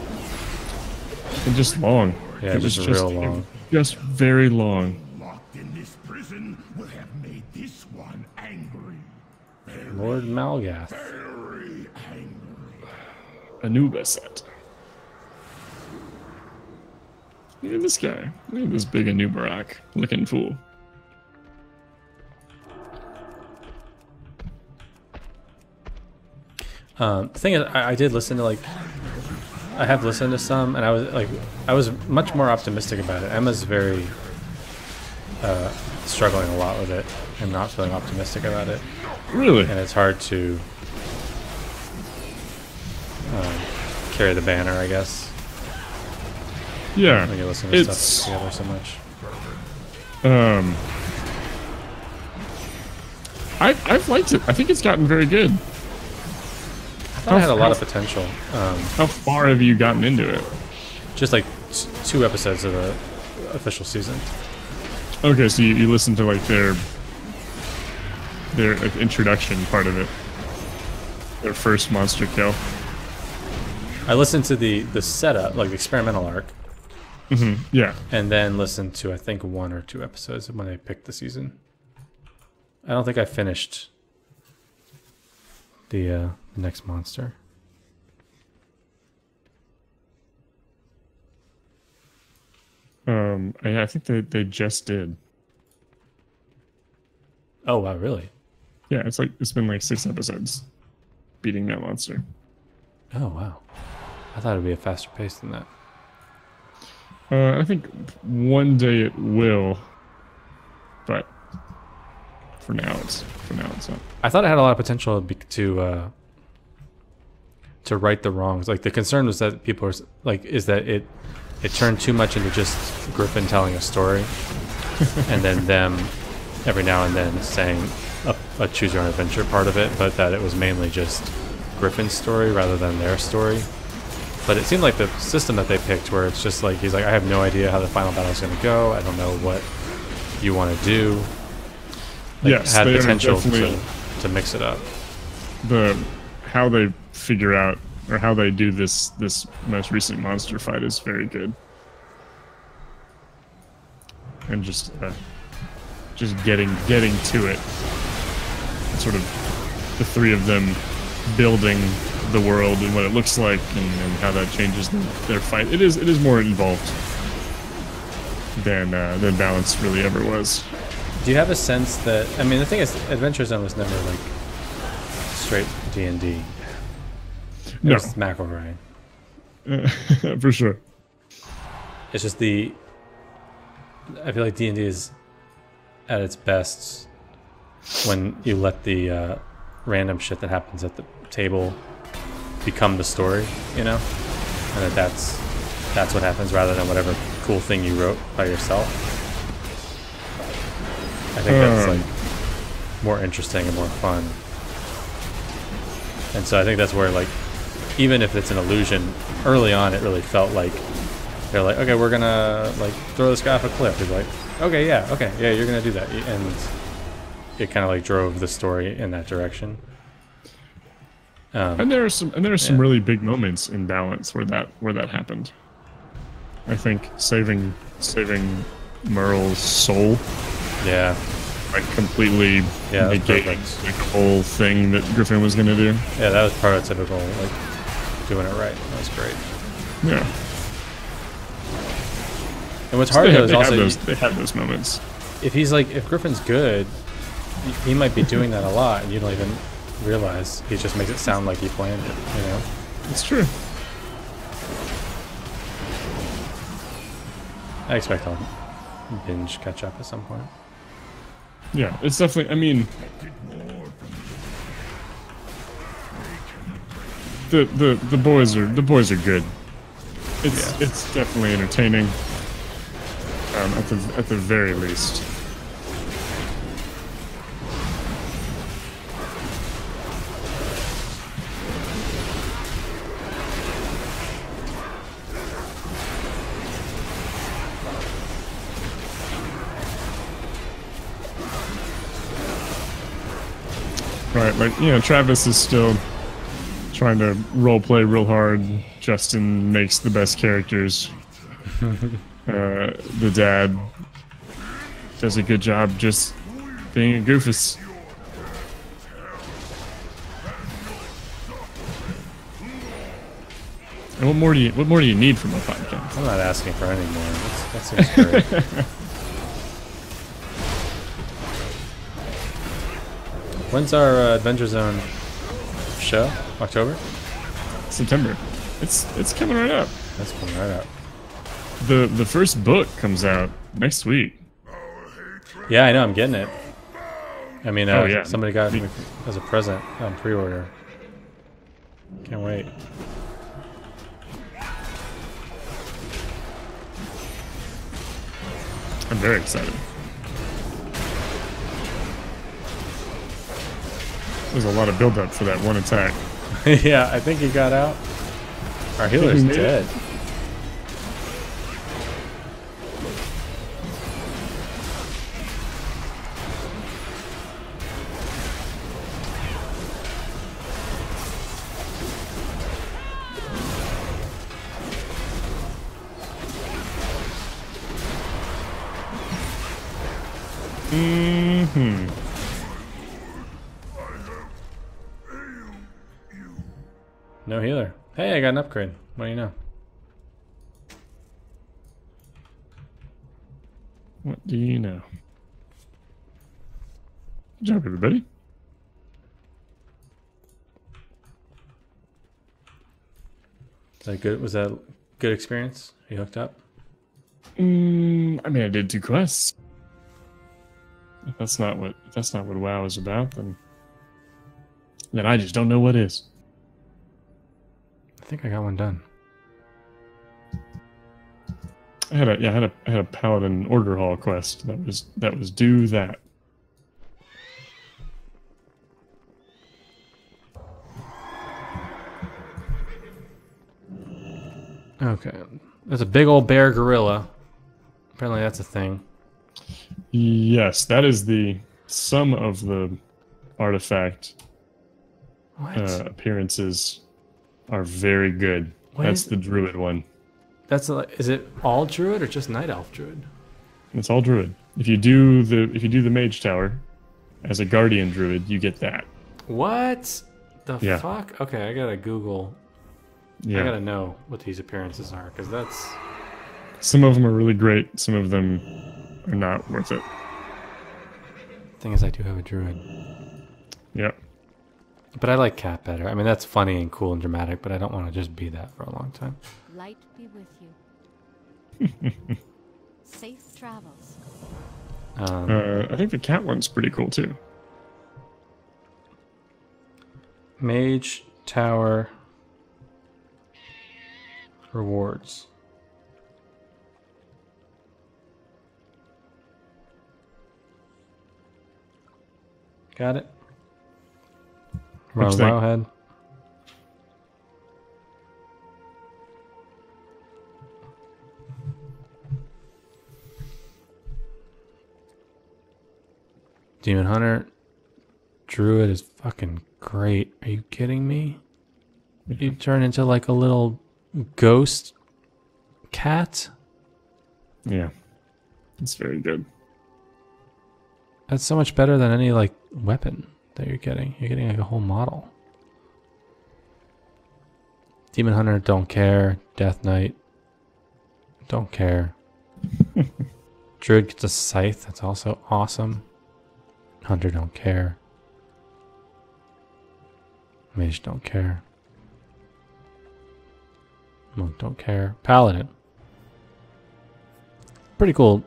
And just long. Yeah, It was just real long. Just very long. Locked in this prison will have made this one angry. Lord Malgath. Very angry. Anubis. Look at this guy. Look at this big Anubarak looking fool. The thing is, I did listen to I have listened to some, and I was much more optimistic about it. Emma's very struggling a lot with it and not feeling optimistic about it, Really? and it's hard to carry the banner, I guess, Yeah. when you listen to stuff together so much. I've liked it. I think it's gotten very good. I thought it had a lot of potential. How far have you gotten into it? Just like 2 episodes of the official season. Okay, so you listened to like their like, introduction part of it. Their first monster kill. I listened to the setup, like the experimental arc, Yeah. and then listened to I think 1 or 2 episodes when they picked the season. I don't think I finished the next monster. I think they just did. Oh wow, really? Yeah, it's been like 6 episodes beating that monster. Oh wow. I thought it'd be a faster pace than that. I think one day it will, but for now it's not. I thought it had a lot of potential to right the wrongs. Like the concern was that people are like is that it turned too much into just Griffin telling a story, and then them every now and then saying a choose your own adventure part of it, but that it was mainly just Griffin's story rather than their story. But it seemed like the system that they picked, where it's just like he's like, I have no idea how the final battle is going to go. I don't know what you want to do. Like, Yes, had they are potential definitely to mix it up. how they figure out or how they do this most recent monster fight is very good. And just getting to it. Sort of the three of them building the world and what it looks like and how that changes their fight. It is more involved than Balance really ever was. Do you have a sense that, I mean, the thing is, Adventure Zone was never like straight D&D. It No. was McElroy. For sure. It's just I feel like D&D is at its best when you let the random shit that happens at the table become the story, you know? And that's what happens rather than whatever cool thing you wrote by yourself. I think that's like more interesting and more fun. And so I think that's where, like, even if it's an illusion, early on it really felt like they're like, okay, we're gonna like throw this guy off a cliff. He's like, okay, yeah, you're gonna do that, and it kind of like drove the story in that direction. And there are some really big moments in Balance where that happened. I think saving Merle's soul, Yeah, like completely that's negating perfect. like, the whole thing that Griffin was gonna do. Yeah, that was prototypical, like doing it right. That was great. Yeah. And what's hard though is also they have those moments. if Griffin's good, he might be doing that a lot, and you don't even realize. He just makes it sound like he planned it, you know? It's true. I expect I'll binge catch up at some point. Yeah, it's definitely. I mean, the boys are good. It's definitely entertaining. At the very least. Right, like, you know, Travis is still trying to roleplay real hard. Justin makes the best characters. The dad does a good job just being a goofus. And what more do you need from a podcast? I'm not asking for any more. That seems great. When's our Adventure Zone show? October? September. It's coming right up. That's coming right up. The first book comes out next week. Yeah, I know. I'm getting it. I mean, Oh, yeah. somebody got it as a present on pre-order. Can't wait. I'm very excited. There's a lot of build-up for that one attack. Yeah, I think he got out. Our healer's made it. dead. Mm-hmm. No healer. Hey, I got an upgrade. What do you know? What do you know? Good job, everybody. Is that good? Was that a good experience? You hooked up? I mean, I did 2 quests. If that's not what WoW is about, then I just don't know what is. I think I got one done. I had a Paladin Order Hall quest that was do that. Okay. There's a big old bear gorilla. Apparently that's a thing. Yes, that is the sum of the artifact What? appearances are very good. What That's is the druid one. Is it all druid or just night elf druid? It's all druid. If you do the mage tower as a guardian druid, you get that. What the Yeah. fuck? Okay, I gotta Google. Yeah. I gotta know what these appearances are because that's. Some of them are really great. Some of them are not worth it. Thing is, I do have a druid, Yeah. but I like cat better. I mean, that's funny and cool and dramatic, but I don't want to just be that for a long time. Light be with you. Safe travels. I think the cat one's pretty cool too. Mage Tower rewards. Got it. What'd you think? Wowhead. Demon Hunter. Druid is fucking great. Are you kidding me? You turn into like a little ghost cat? Yeah. It's very good. That's so much better than any like weapon that you're getting. You're getting like a whole model. Demon Hunter, don't care. Death Knight, don't care. Druid gets a scythe. That's also awesome. Hunter, don't care. Mage, don't care. Monk, don't care. Paladin. Pretty cool.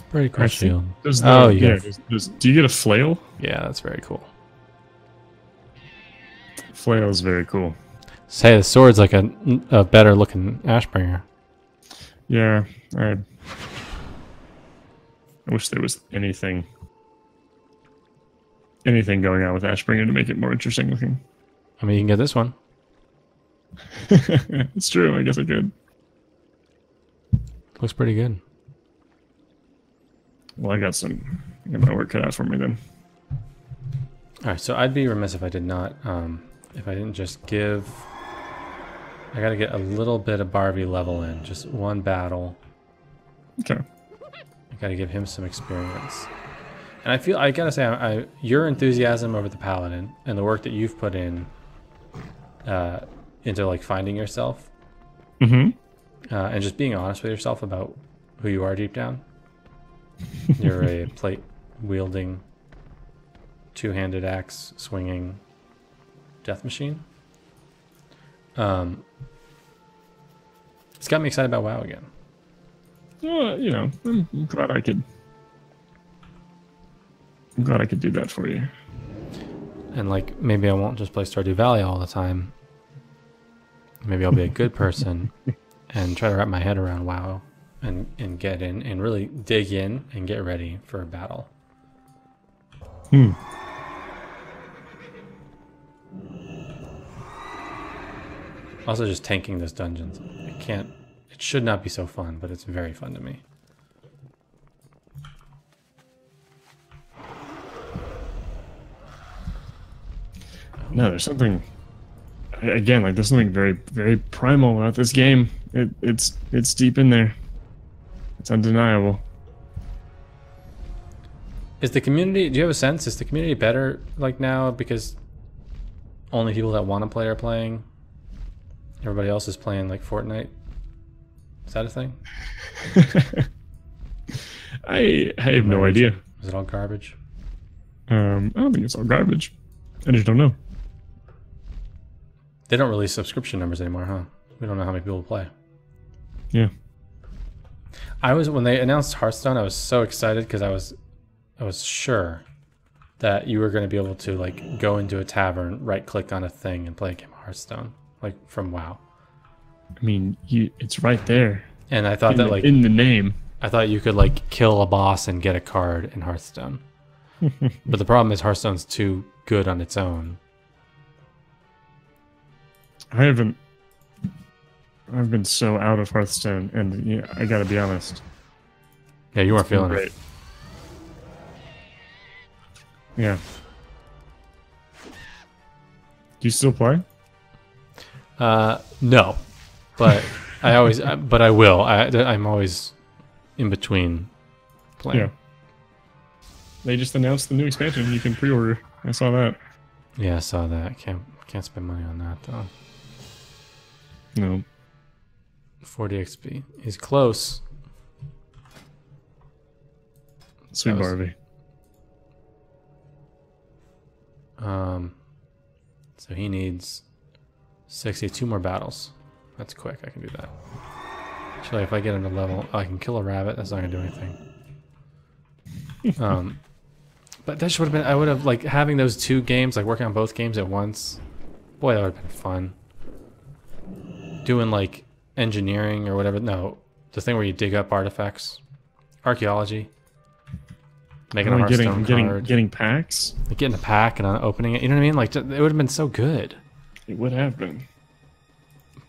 Pretty cool shield. Do you get a flail? Yeah, that's very cool. Flail is very cool. Say the sword's like a better looking Ashbringer. Yeah, I wish there was anything going on with Ashbringer to make it more interesting looking. I mean, you can get this one. It's true. I guess I could. Looks pretty good. Well, I got my work cut out for me then. All right, so I'd be remiss if I did not, if I didn't just give. I got to get a little bit of Barbie level in, just one battle. Okay. I got to give him some experience. And I gotta say, your enthusiasm over the Paladin and the work that you've put in, into like finding yourself, and just being honest with yourself about who you are deep down. You're a plate wielding, two-handed axe swinging death machine. It's got me excited about WoW again. Well, I'm glad I could. I'm glad I could do that for you. And like, maybe I won't just play Stardew Valley all the time. Maybe I'll be a good person and try to wrap my head around WoW and get in and really dig in and get ready for a battle. Also, just tanking those dungeons. It should not be so fun, but it's very fun to me. No, there's something. Again, like there's something very, very primal about this game. It's deep in there. It's undeniable. Is the community? Do you have a sense? Is the community better like now because only people that want to play are playing? Everybody else is playing like Fortnite. Is that a thing? I have no idea. Is it all garbage? I don't think it's all garbage. I just don't know. They don't release subscription numbers anymore, huh? We don't know how many people play. Yeah. When they announced Hearthstone, I was so excited because I was sure that you were going to be able to like go into a tavern, right click on a thing and play a game of Hearthstone, like from WoW. I mean, it's right there. And I thought in the name. I thought you could like kill a boss and get a card in Hearthstone. But the problem is Hearthstone's too good on its own. I've been so out of Hearthstone, and yeah, I gotta be honest. Yeah, you weren't feeling it. Yeah. you still play? No, but but I will. I'm always in between playing. Yeah. They just announced the new expansion. You can pre-order. I saw that. Yeah, I saw that. Can't spend money on that though. No. 40 XP. He's close. Sweet That was- Barbie. So he needs 62 more battles. That's quick. I can do that. Actually, if I get him to level, I can kill a rabbit. That's not gonna do anything. But that would have been. I would have like having those two games, like working on both games at once. Boy, that would have been fun. Doing like engineering or whatever. No, the thing where you dig up artifacts, archaeology. Making a Hearthstone card. Getting packs. Like getting a pack and opening it. You know what I mean? Like it would have been so good. It would have been.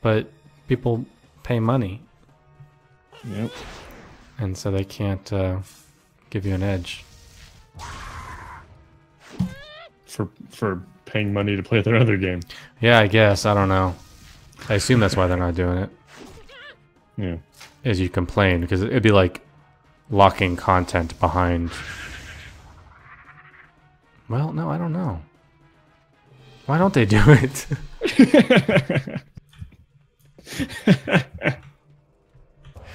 But people pay money, Yep. and so they can't give you an edge. For paying money to play their other game. Yeah, I guess. I don't know. I assume that's why they're not doing it. Yeah. As you complain, because it'd be like locking content behind. Well, no, I don't know. Why don't they do it?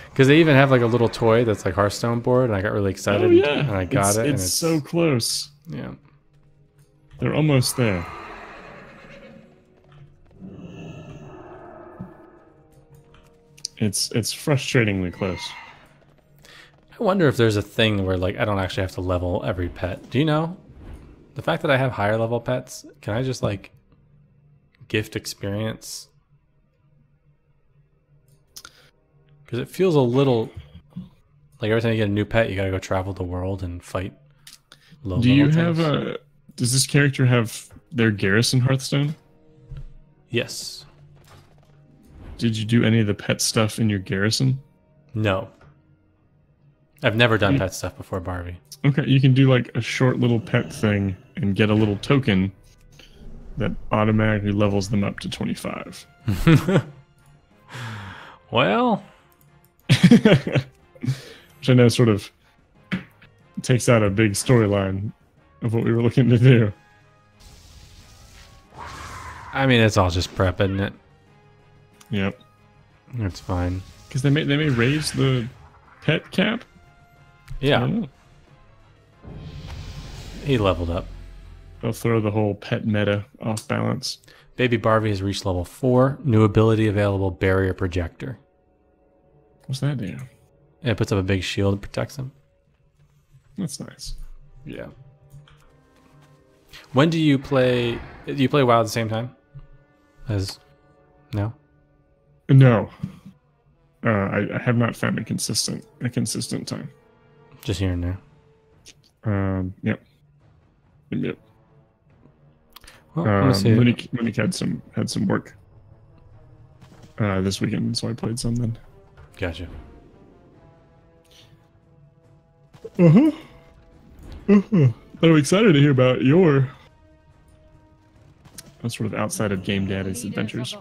Because they even have like a little toy that's like Hearthstone board, and I got really excited, Oh yeah. and I got it. And It's so close. yeah. They're almost there. It's frustratingly close. I wonder if there's a thing where like I don't actually have to level every pet. Do you know? The fact that I have higher level pets, can I just like gift experience? Because it feels a little like every time you get a new pet, you gotta go travel the world and fight low Do you level have things. does this character have their garrison Hearthstone? Yes. Did you do any of the pet stuff in your garrison? No. I've never done pet stuff before, Barbie. Okay, you can do like a short little pet thing and get a little token that automatically levels them up to 25. Well, Which I know sort of takes out a big storyline of what we were looking to do. I mean, it's all just prep, isn't it? Yep. It's fine. Because they may raise the pet cap? I Yeah, don't know. he leveled up. They'll throw the whole pet meta off balance. Baby Barbie has reached level 4. New ability available, Barrier Projector. What's that do? It puts up a big shield that protects him. That's nice. Yeah. When do you play? Do you play WoW at the same time? No? No. I have not found a consistent time. Just here and there. Yep. Yep. Well, I'm gonna see. Monique had some work this weekend, so I played some then. Gotcha. I'm excited to hear about your sort of outside of Game Daddy's adventures.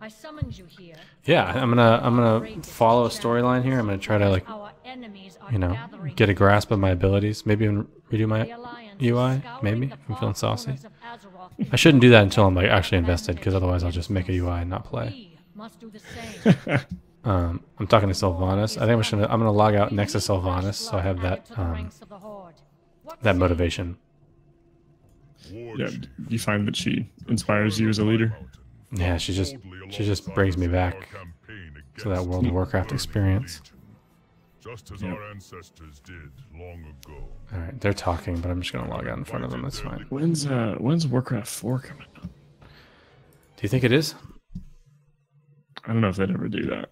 I summoned you here. Yeah, I'm gonna follow a storyline here. I'm gonna try to like, Our enemies are you know, gathering. get a grasp of my abilities. Maybe even redo my The Alliance UI. is scouring Maybe the if I'm far feeling saucy. corners of Azeroth. I shouldn't do that until I'm like actually invested, because otherwise I'll just make a UI and not play. We must do the same. I'm talking to Sylvanas. I think I'm gonna log out next to Sylvanas, so I have that that motivation. Yeah, you find that she inspires you as a leader? Yeah, she just brings me back to that World of Warcraft experience. Just as our ancestors did long ago. All right, they're talking, but I'm just gonna log out in front of them. That's fine. When's Warcraft 4 coming out? Do you think it is? I don't know if they'd ever do that.